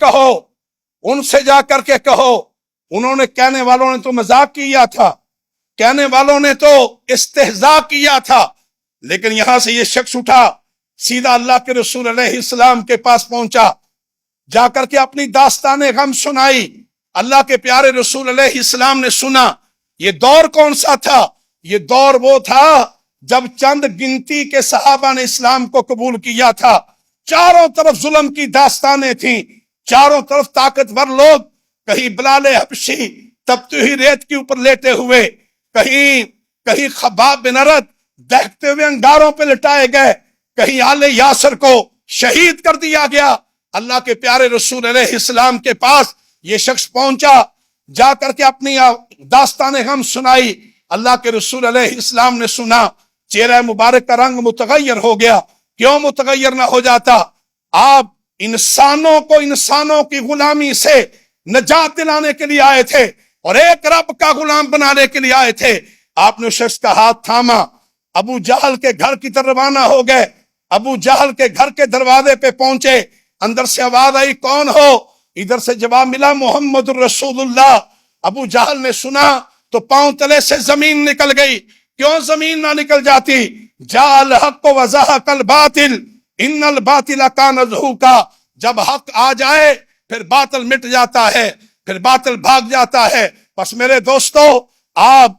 کہو، انہوں نے کہنے والوں نے تو مذاق کیا تھا، کہنے والوں نے تو استہزاء کیا تھا، لیکن یہاں سے یہ شخص اٹھا، سیدھا اللہ کے رسول علیہ السلام کے پاس پہنچا، جا کر کے اپنی داستان غم سنائی۔ اللہ کے پیارے رسول علیہ السلام نے سنا۔ یہ دور کون سا تھا؟ یہ دور وہ تھا جب چند گنتی کے صحابہ نے اسلام کو قبول کیا تھا، چاروں طرف ظلم کی داستانیں تھیں، چاروں طرف طاقتور لوگ، کہیں بلال حبشی تپتی ہوئی ریت کے اوپر لیٹے ہوئے، کہیں خباب بن ارد دہتے ہوئے انگاروں پہ لٹائے گئے، کہیں آل یاسر کو شہید کر دیا گیا۔ اللہ کے پیارے رسول علیہ السلام کے پاس یہ شخص پہنچا، جا کر کے اپنی داستان غم سنائی۔ اللہ کے رسول علیہ السلام نے سنا، چہرہ مبارک کا رنگ متغیر ہو گیا۔ کیوں متغیر نہ ہو جاتا؟ آپ انسانوں کی غلامی سے نجات دلانے کے لیے آئے تھے اور ایک رب کا غلام بنانے کے لیے آئے تھے۔ آپ نے شخص کا ہاتھ تھاما، ابو جہل کے گھر کی طرف روانہ ہو گئے۔ ابو جہل کے گھر کے دروازے پہ پہنچے، اندر سے آواز آئی، کون ہو؟ ادھر سے جواب ملا، محمد الرسول اللہ۔ ابو جہل نے سنا تو پاؤں تلے سے زمین نکل گئی۔ کیوں زمین نہ نکل جاتی؟ جاء الحق وزهق الباطل ان الباطل کان زهوقا۔ جب حق آ جائے پھر باطل مٹ جاتا ہے، پھر باطل بھاگ جاتا ہے۔ بس میرے دوستو، آپ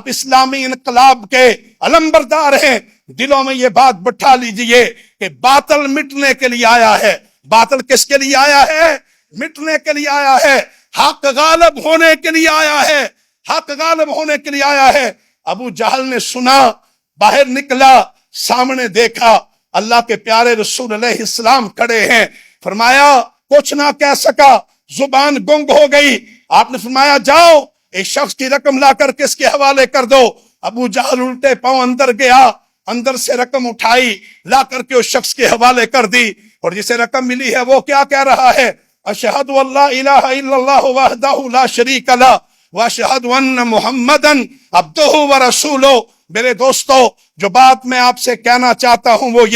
اسلامی انقلاب کے علمبردار ہیں، دلوں میں یہ بات بٹھا لیجئے کہ باطل مٹنے کے لیے آیا ہے۔ باطل کس کے لیے آیا ہے؟ مٹنے کے لیے آیا ہے، حق غالب ہونے کے لیے آیا ہے، حق غالب ہونے کے لیے آیا ہے۔ ابو جہل نے سنا، باہر نکلا، سامنے دیکھا، اللہ کے پیارے رسول علیہ السلام کھڑے ہیں۔ فرمایا کچھ نہ کہہ سکا، زبان گنگ ہو گئی۔ آپ نے فرمایا جاؤ ایک شخص کی رقم لا کر کس کے حوالے کر دو۔ ابو جہل الٹے پاؤں اندر گیا، اندر سے رقم اٹھائی، لا کر کے اس شخص کے حوالے کر دی، اور جسے رقم ملی ہے وہ کیا کہہ رہا ہے؟ اشہد ان لا الہ الا اللہ وحدہ لا شریک لہ واشہد ان محمدً عبدہ ورسولہ۔ میرے دوستو، جو بات میں آپ سے کہنا چاہتا ہوں وہ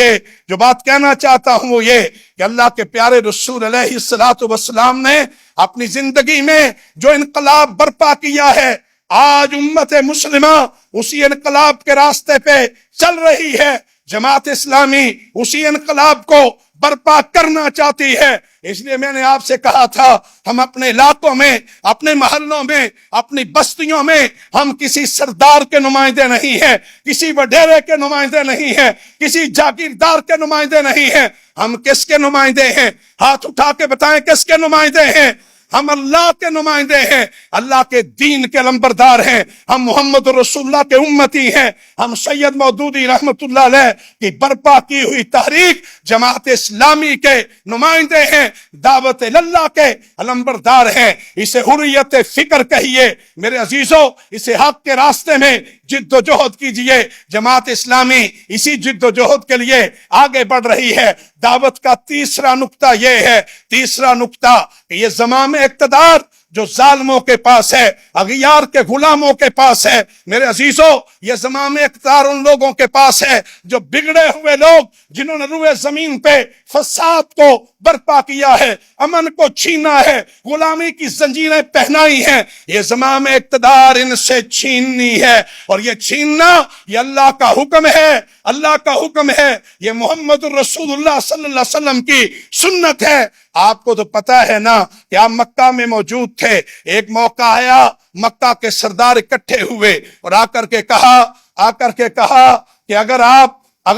یہ کہ اللہ کے پیارے رسول علیہ السلام نے اپنی زندگی میں جو انقلاب برپا کیا ہے، آج امت مسلمہ اسی انقلاب کے راستے پہ چل رہی ہے۔ جماعت اسلامی اسی انقلاب کو برپا کرنا چاہتی ہے۔ اس لیے میں نے آپ سے کہا تھا، ہم اپنے علاقوں میں، اپنے محلوں میں، اپنی بستیوں میں ہم کسی سردار کے نمائندے نہیں ہیں، کسی وڈیرے کے نمائندے نہیں ہیں، کسی جاگیردار کے نمائندے نہیں ہیں۔ ہم کس کے نمائندے ہیں؟ ہاتھ اٹھا کے بتائیں کس کے نمائندے ہیں؟ ہم اللہ کے نمائندے ہیں، اللہ کے دین کے لمبردار ہیں، ہم محمد رسول اللہ کے امتی ہیں، ہم سید مودودی رحمت اللہ علیہ کی برپا کی ہوئی تحریک جماعت اسلامی کے نمائندے ہیں، دعوت اللہ کے علمبردار ہیں۔ اسے حریت فکر کہیے میرے عزیزو، اسے حق کے راستے میں جد و جہد کیجئے۔ جماعت اسلامی اسی جد و جہد کے لیے آگے بڑھ رہی ہے۔ دعوت کا تیسرا نقطہ یہ ہے کہ یہ زمام اقتدار جو ظالموں کے پاس ہے، اغیار کے غلاموں کے پاس ہے۔ میرے عزیزو، یہ زمام اقتدار ان لوگوں کے پاس ہے جو بگڑے ہوئے لوگ، جنہوں نے روئے زمین پہ فساد کو برپا کیا ہے، امن کو چھینا ہے، غلامی کی زنجیریں پہنائی ہیں۔ یہ زمام اقتدار ان سے چھیننی ہے، اور یہ چھیننا یہ اللہ کا حکم ہے، اللہ کا حکم ہے، یہ محمد الرسول اللہ صلی اللہ علیہ وسلم کی سنت ہے۔ آپ کو تو پتا ہے نا کہ آپ مکہ میں موجود تھے، ایک موقع آیا، مکہ کے سردار اکٹھے ہوئے اور آ کر کے کہا کہ اگر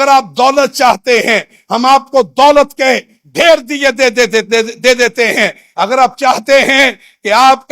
آپ دولت چاہتے ہیں، ہم آپ کو دولت کے ڈھیر دیے دے دیتے ہیں۔ اگر آپ چاہتے ہیں کہ آپ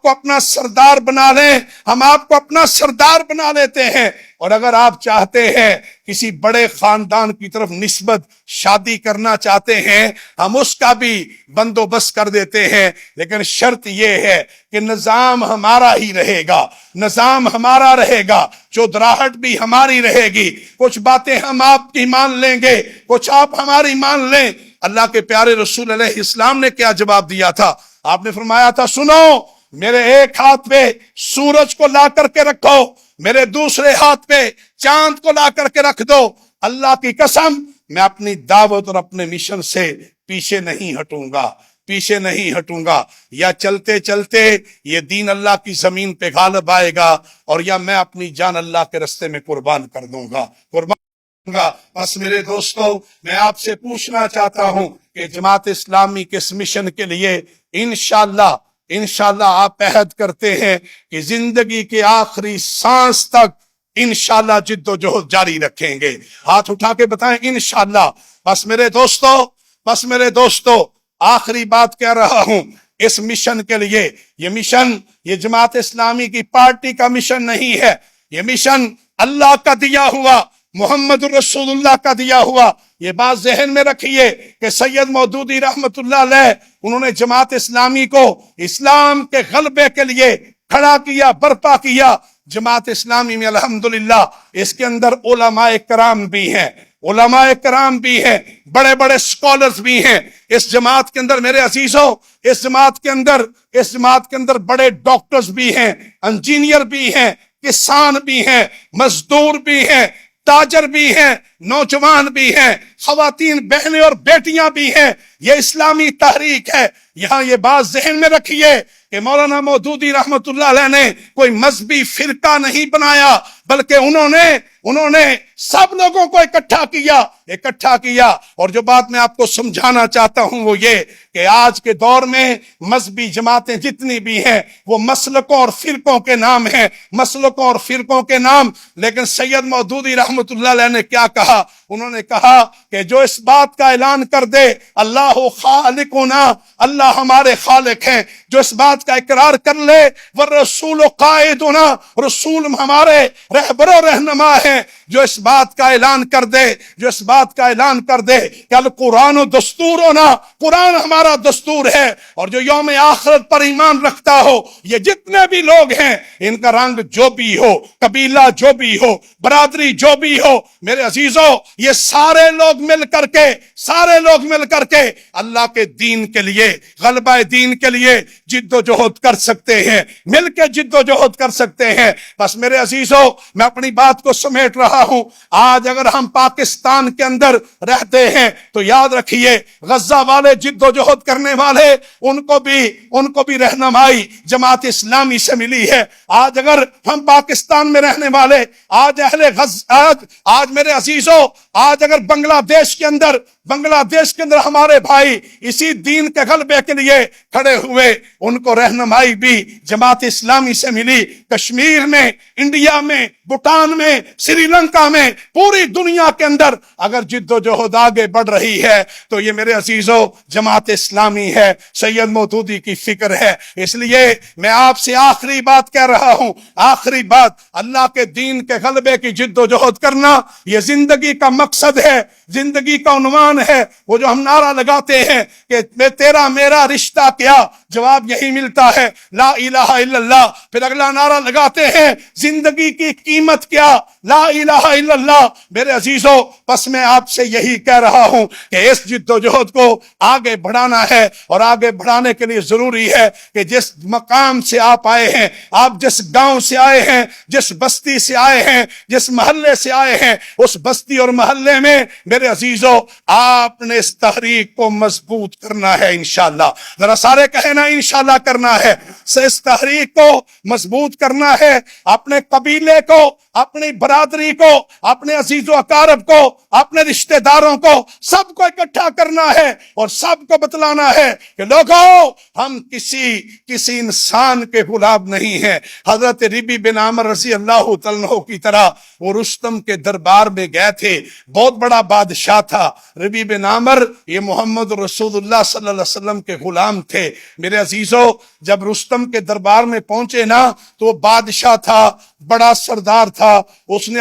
کو اپنا سردار بنا لیں، ہم آپ کو اپنا سردار بنا لیتے ہیں، اور اگر آپ چاہتے ہیں کسی بڑے خاندان کی طرف نسبت شادی کرنا چاہتے ہیں، ہم اس کا بھی بندوبست کر دیتے ہیں، لیکن شرط یہ ہے کہ نظام ہمارا ہی رہے گا، نظام ہمارا رہے گا، چودراہٹ بھی ہماری رہے گی، کچھ باتیں ہم آپ کی مان لیں گے، کچھ آپ ہماری مان لیں۔ اللہ کے پیارے رسول علیہ السلام نے کیا جواب دیا تھا؟ آپ نے فرمایا تھا، سنو، میرے ایک ہاتھ پہ سورج کو لا کر کے رکھو، میرے دوسرے ہاتھ پہ چاند کو لا کر کے رکھ دو، اللہ کی قسم میں اپنی دعوت اور اپنے مشن سے پیچھے نہیں ہٹوں گا، یا چلتے چلتے یہ دین اللہ کی زمین پہ غالب آئے گا، اور یا میں اپنی جان اللہ کے رستے میں قربان کر دوں گا۔ بس میرے دوستو، میں آپ سے پوچھنا چاہتا ہوں کہ جماعت اسلامی کے اس مشن کے لیے انشاءاللہ آپ عہد کرتے ہیں کہ زندگی کے آخری سانس تک انشاءاللہ جد و جہد جاری رکھیں گے؟ ہاتھ اٹھا کے بتائیں انشاءاللہ۔ بس میرے دوستو آخری بات کہہ رہا ہوں، اس مشن کے لیے، یہ مشن یہ جماعت اسلامی کی پارٹی کا مشن نہیں ہے، یہ مشن اللہ کا دیا ہوا، محمد الرسول اللہ کا دیا ہوا۔ یہ بات ذہن میں رکھیے کہ سید مودودی رحمت اللہ علیہ، انہوں نے جماعت اسلامی کو اسلام کے غلبے کے لیے کھڑا کیا، برپا کیا۔ جماعت اسلامی میں الحمدللہ اس کے اندر علماء کرام بھی ہیں، بڑے بڑے سکولرز بھی ہیں اس جماعت کے اندر۔ میرے عزیزوں، اس جماعت کے اندر بڑے ڈاکٹرز بھی ہیں، انجینئر بھی ہیں، کسان بھی ہیں، مزدور بھی ہیں، تاجر بھی ہیں، نوجوان بھی ہیں، خواتین بہنیں اور بیٹیاں بھی ہیں۔ یہ اسلامی تحریک ہے۔ یہاں یہ بات ذہن میں رکھیے کہ مولانا مودودی رحمت اللہ علیہ نے کوئی مذہبی فرقہ نہیں بنایا، بلکہ انہوں نے سب لوگوں کو اکٹھا کیا۔ اور جو بات میں آپ کو سمجھانا چاہتا ہوں وہ یہ کہ آج کے دور میں مذہبی جماعتیں جتنی بھی ہیں وہ مسلکوں اور فرقوں کے نام، لیکن سید مودودی رحمت اللہ علیہ نے کیا کہا؟ انہوں نے کہا کہ جو اس بات کا اعلان کر دے اللہ خالقنا، اللہ ہمارے خالق ہیں، جو اس بات کا اقرار کر لے والرسول قائدنا، رسول ہمارے رہبر و رہنما ہیں، جو اس بات کا اعلان کر دے کہ القرآن دستورنا، قرآن ہمارا دستور ہے، اور جو یوم آخرت پر ایمان رکھتا ہو، یہ جتنے بھی لوگ ہیں، ان کا رنگ جو بھی ہو، قبیلہ جو بھی ہو، برادری جو بھی ہو، میرے عزیزوں، یہ سارے لوگ مل کر کے اللہ کے دین کے لیے، غلبہ دین کے لیے جد و جہد کر سکتے ہیں، مل کے جد و جہد کر سکتے ہیں۔ بس میرے عزیزوں، میں اپنی بات کو سمیٹ رہا ہوں۔ آج اگر ہم پاکستان کے اندر رہتے ہیں تو یاد رکھیے، غزہ والے جد و جہد کرنے والے، ان کو بھی رہنمائی جماعت اسلامی سے ملی ہے۔ آج اگر ہم پاکستان میں رہنے والے، آج میرے عزیزوں، آج اگر بنگلہ دیش کے اندر ہمارے بھائی اسی دین کے غلبے کے لیے کھڑے ہوئے، ان کو رہنمائی بھی جماعت اسلامی سے ملی۔ کشمیر میں، انڈیا میں، بھوٹان میں، سری لنکا میں، پوری دنیا کے اندر اگر جد و جہد آگے بڑھ رہی ہے تو یہ میرے عزیزوں جماعت اسلامی ہے، سید مودودی کی فکر ہے۔ اس لیے میں آپ سے آخری بات کہہ رہا ہوں، آخری بات، اللہ کے دین کے غلبے کی جد و جہد کرنا یہ زندگی کا مقصد ہے، زندگی کا عنوان ہے۔ وہ جو ہم نعرہ لگاتے ہیں کہ تیرا میرا رشتہ کیا، جواب یہی ملتا ہے، لا الہ الا اللہ۔ پھر اگلا نعرہ لگاتے ہیں، زندگی کی قیمت کیا، لا الہ الا اللہ۔ میرے عزیزو، بس میں آپ سے یہی کہہ رہا ہوں کہ اس جد و جہد کو آگے بڑھانا ہے، اور آگے بڑھانے کے لیے ضروری ہے کہ جس مقام سے آپ آئے ہیں، آپ جس گاؤں سے آئے ہیں، جس بستی سے آئے ہیں، جس محلے سے آئے ہیں، اس بستی اور محلے میں میرے عزیزو آپ نے اس تحریک کو مضبوط کرنا ہے انشاءاللہ۔ ذرا سارے کہیں نا انشاءاللہ کرنا ہے۔ اس تحریک کو مضبوط کرنا ہے، اپنے قبیلے کو، اپنی برادری کو، اپنے عزیز و اقارب کو، اپنے رشتہ داروں کو، سب کو اکٹھا کرنا ہے اور سب کو بتلانا ہے کہ لوگوں، ہم کسی انسان کے غلام نہیں ہیں۔ حضرت ربی بن عامر رضی اللہ تعالیٰ عنہ کی طرح وہ رستم کے دربار میں گئے تھے، بہت بڑا بادشاہ تھا ربی بن عامر، یہ محمد رسول اللہ صلی اللہ علیہ وسلم کے غلام تھے۔ میرے عزیزو، جب رستم کے دربار میں پہنچے نا تو وہ بادشاہ تھا، بڑا سردار تھا، اس نے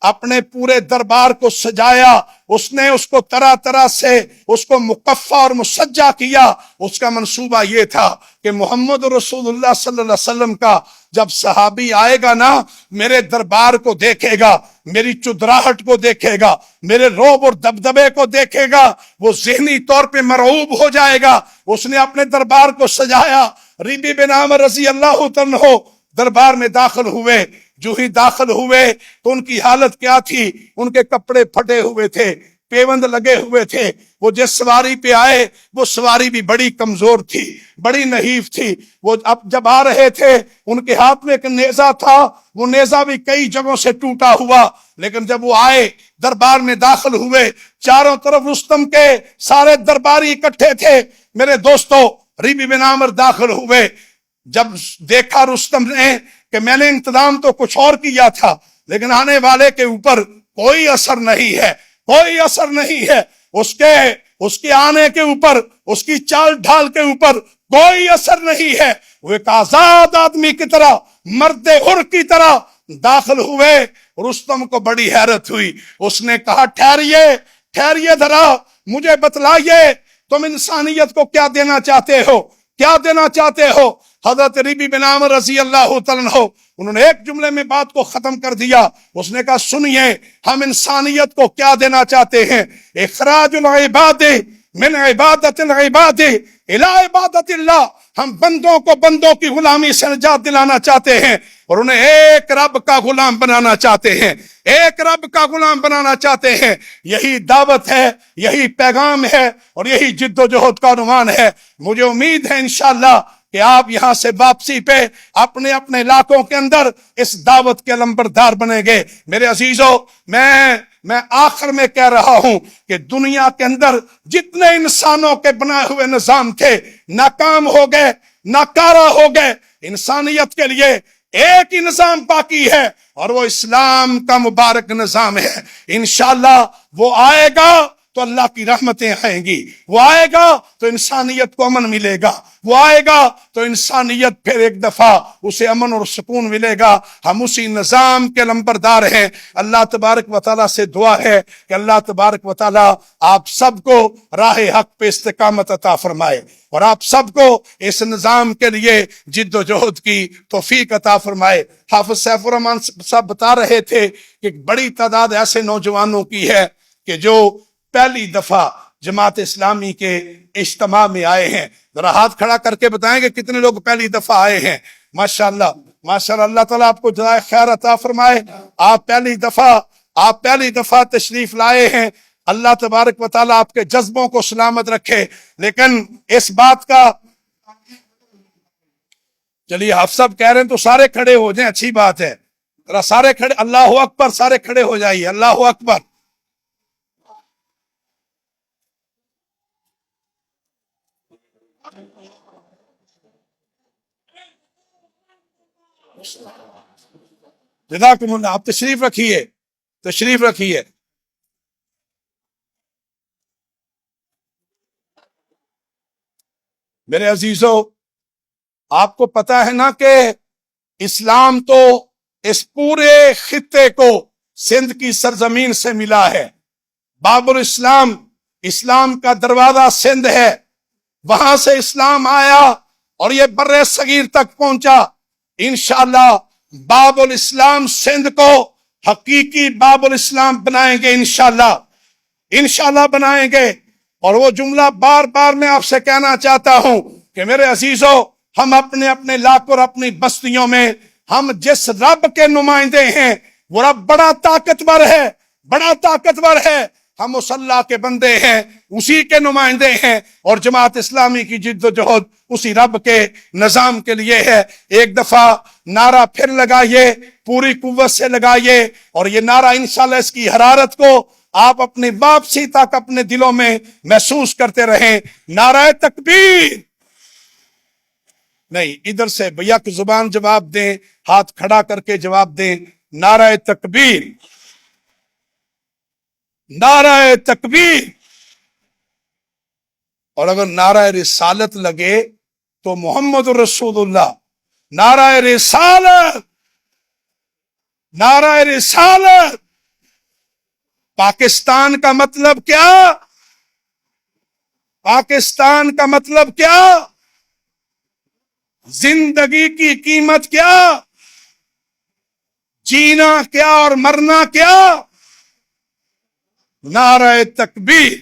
اپنے پورے دربار کو سجایا، اس نے اس کو طرح طرح سے اس کو مکفّا اور مسجع کیا۔ اس کا منصوبہ یہ تھا کہ محمد رسول اللہ صلی اللہ علیہ وسلم کا جب صحابی آئے گا نا، میرے دربار کو دیکھے گا، میری چدراہٹ کو دیکھے گا، میرے روب اور دبدبے کو دیکھے گا، وہ ذہنی طور پہ مرعوب ہو جائے گا۔ اس نے اپنے دربار کو سجایا۔ ربی بن عامر رضی اللہ عنہ دربار میں داخل ہوئے۔ جو ہی داخل ہوئے تو ان کی حالت کیا تھی، ان کے کپڑے پھٹے ہوئے تھے، پیوند لگے ہوئے تھے۔ وہ جس سواری پہ آئے وہ سواری بھی بڑی کمزور تھی، بڑی نحیف تھی۔ وہ اب جب آ رہے تھے ان کے ہاتھ میں ایک نیزہ تھا، وہ نیزہ بھی کئی جگہوں سے ٹوٹا ہوا، لیکن جب وہ آئے دربار میں داخل ہوئے، چاروں طرف رستم کے سارے درباری اکٹھے تھے۔ میرے دوستو، ربی بن عامر داخل ہوئے، جب دیکھا رستم نے کہ میں نے انتظام تو کچھ اور کیا تھا لیکن آنے والے کے اوپر کوئی اثر نہیں ہے، کوئی اثر نہیں ہے، اس کے آنے کے اوپر، اس کی چال ڈھال کے اوپر کوئی اثر نہیں ہے۔ وہ ایک آزاد آدمی کی طرح، مرد حر کی طرح داخل ہوئے۔ رستم کو بڑی حیرت ہوئی، اس نے کہا ٹھہریے ذرا، مجھے بتلائیے تم انسانیت کو کیا دینا چاہتے ہو، کیا دینا چاہتے ہو؟ حضرت ربی بن عامر رضی اللہ تعالیٰ عنہ انہوں نے ایک جملے میں بات کو ختم کر دیا۔ اس نے کہا سنیے، ہم انسانیت کو کیا دینا چاہتے ہیں؟ اخراج العباد من عبادت العباد الى عبادت اللہ۔ ہم بندوں کو بندوں کی غلامی سے نجات دلانا چاہتے ہیں اور انہیں ایک رب کا غلام بنانا چاہتے ہیں، ایک رب کا غلام بنانا چاہتے ہیں۔ یہی دعوت ہے، یہی پیغام ہے اور یہی جد و جہد کا عنوان ہے۔ مجھے امید ہے انشاءاللہ کہ آپ یہاں سے واپسی پہ اپنے اپنے علاقوں کے اندر اس دعوت کے علمبردار بنیں گے۔ میرے عزیزو، میں آخر میں کہہ رہا ہوں کہ دنیا کے اندر جتنے انسانوں کے بنائے ہوئے نظام تھے ناکام ہو گئے، ناکارہ ہو گئے۔ انسانیت کے لیے ایک ہی نظام باقی ہے اور وہ اسلام کا مبارک نظام ہے۔ انشاءاللہ وہ آئے گا تو اللہ کی رحمتیں آئیں گی، وہ آئے گا تو انسانیت کو امن ملے گا، وہ آئے گا تو انسانیت پھر ایک دفعہ اسے امن اور سکون ملے گا۔ ہم اسی نظام کے لمبردار ہیں۔ اللہ تبارک و تعالیٰ سے دعا ہے کہ اللہ تبارک و تعالیٰ آپ سب کو راہ حق پہ استقامت عطا فرمائے اور آپ سب کو اس نظام کے لیے جد و جہد کی توفیق عطا فرمائے۔ حافظ سیف الرحمان صاحب بتا رہے تھے کہ ایک بڑی تعداد ایسے نوجوانوں کی ہے کہ جو پہلی دفعہ جماعت اسلامی کے اجتماع میں آئے ہیں۔ ذرا ہاتھ کھڑا کر کے بتائیں کہ کتنے لوگ پہلی دفعہ آئے ہیں۔ ماشاءاللہ ماشاءاللہ، اللہ تعالیٰ آپ کو جزائے خیر عطا فرمائے۔ آپ پہلی دفعہ تشریف لائے ہیں۔ اللہ تبارک و تعالیٰ آپ کے جذبوں کو سلامت رکھے۔ لیکن اس بات کا، چلیے آپ سب کہہ رہے ہیں تو سارے کھڑے ہو جائیں، اچھی بات ہے۔ ذرا سارے کھڑے، اللہ اکبر، سارے کھڑے ہو جائیے، اللہ اکبر۔ جزاکم اللہ۔ آپ تشریف رکھیے، تشریف رکھیے۔ میرے عزیزو، آپ کو پتا ہے نا کہ اسلام تو اس پورے خطے کو سندھ کی سرزمین سے ملا ہے۔ باب الاسلام، اسلام کا دروازہ سندھ ہے۔ وہاں سے اسلام آیا اور یہ بر صغیر تک پہنچا. انشاءاللہ باب الاسلام سندھ کو حقیقی باب الاسلام بنائیں گے انشاءاللہ. انشاءاللہ بنائیں گے. اور وہ جملہ بار بار میں آپ سے کہنا چاہتا ہوں کہ میرے عزیزو، ہم اپنے اپنے علاقوں اور اپنی بستیوں میں ہم جس رب کے نمائندے ہیں وہ رب بڑا طاقتور ہے، بڑا طاقتور ہے. ہم اس اللہ کے بندے ہیں، اسی کے نمائندے ہیں، اور جماعت اسلامی کی جد و جہد اسی رب کے نظام کے لیے ہے. ایک دفعہ نعرہ پھر لگائیے، پوری قوت سے لگائیے، اور یہ نعرہ انشاءاللہ اس کی حرارت کو آپ اپنی واپسی تک اپنے دلوں میں محسوس کرتے رہیں. نعرہ تکبیر. نہیں، ادھر سے بھیا کی زبان جواب دیں، ہاتھ کھڑا کر کے جواب دیں. نعرہ تکبیر، نعرہ تکبیر. اور اگر نعرہ رسالت لگے تو محمد رسول اللہ. نعرہ رسالت، نعرہ رسالت. پاکستان کا مطلب کیا؟ پاکستان کا مطلب کیا؟ زندگی کی قیمت کیا؟ جینا کیا اور مرنا کیا؟ نعرہ تکبیر.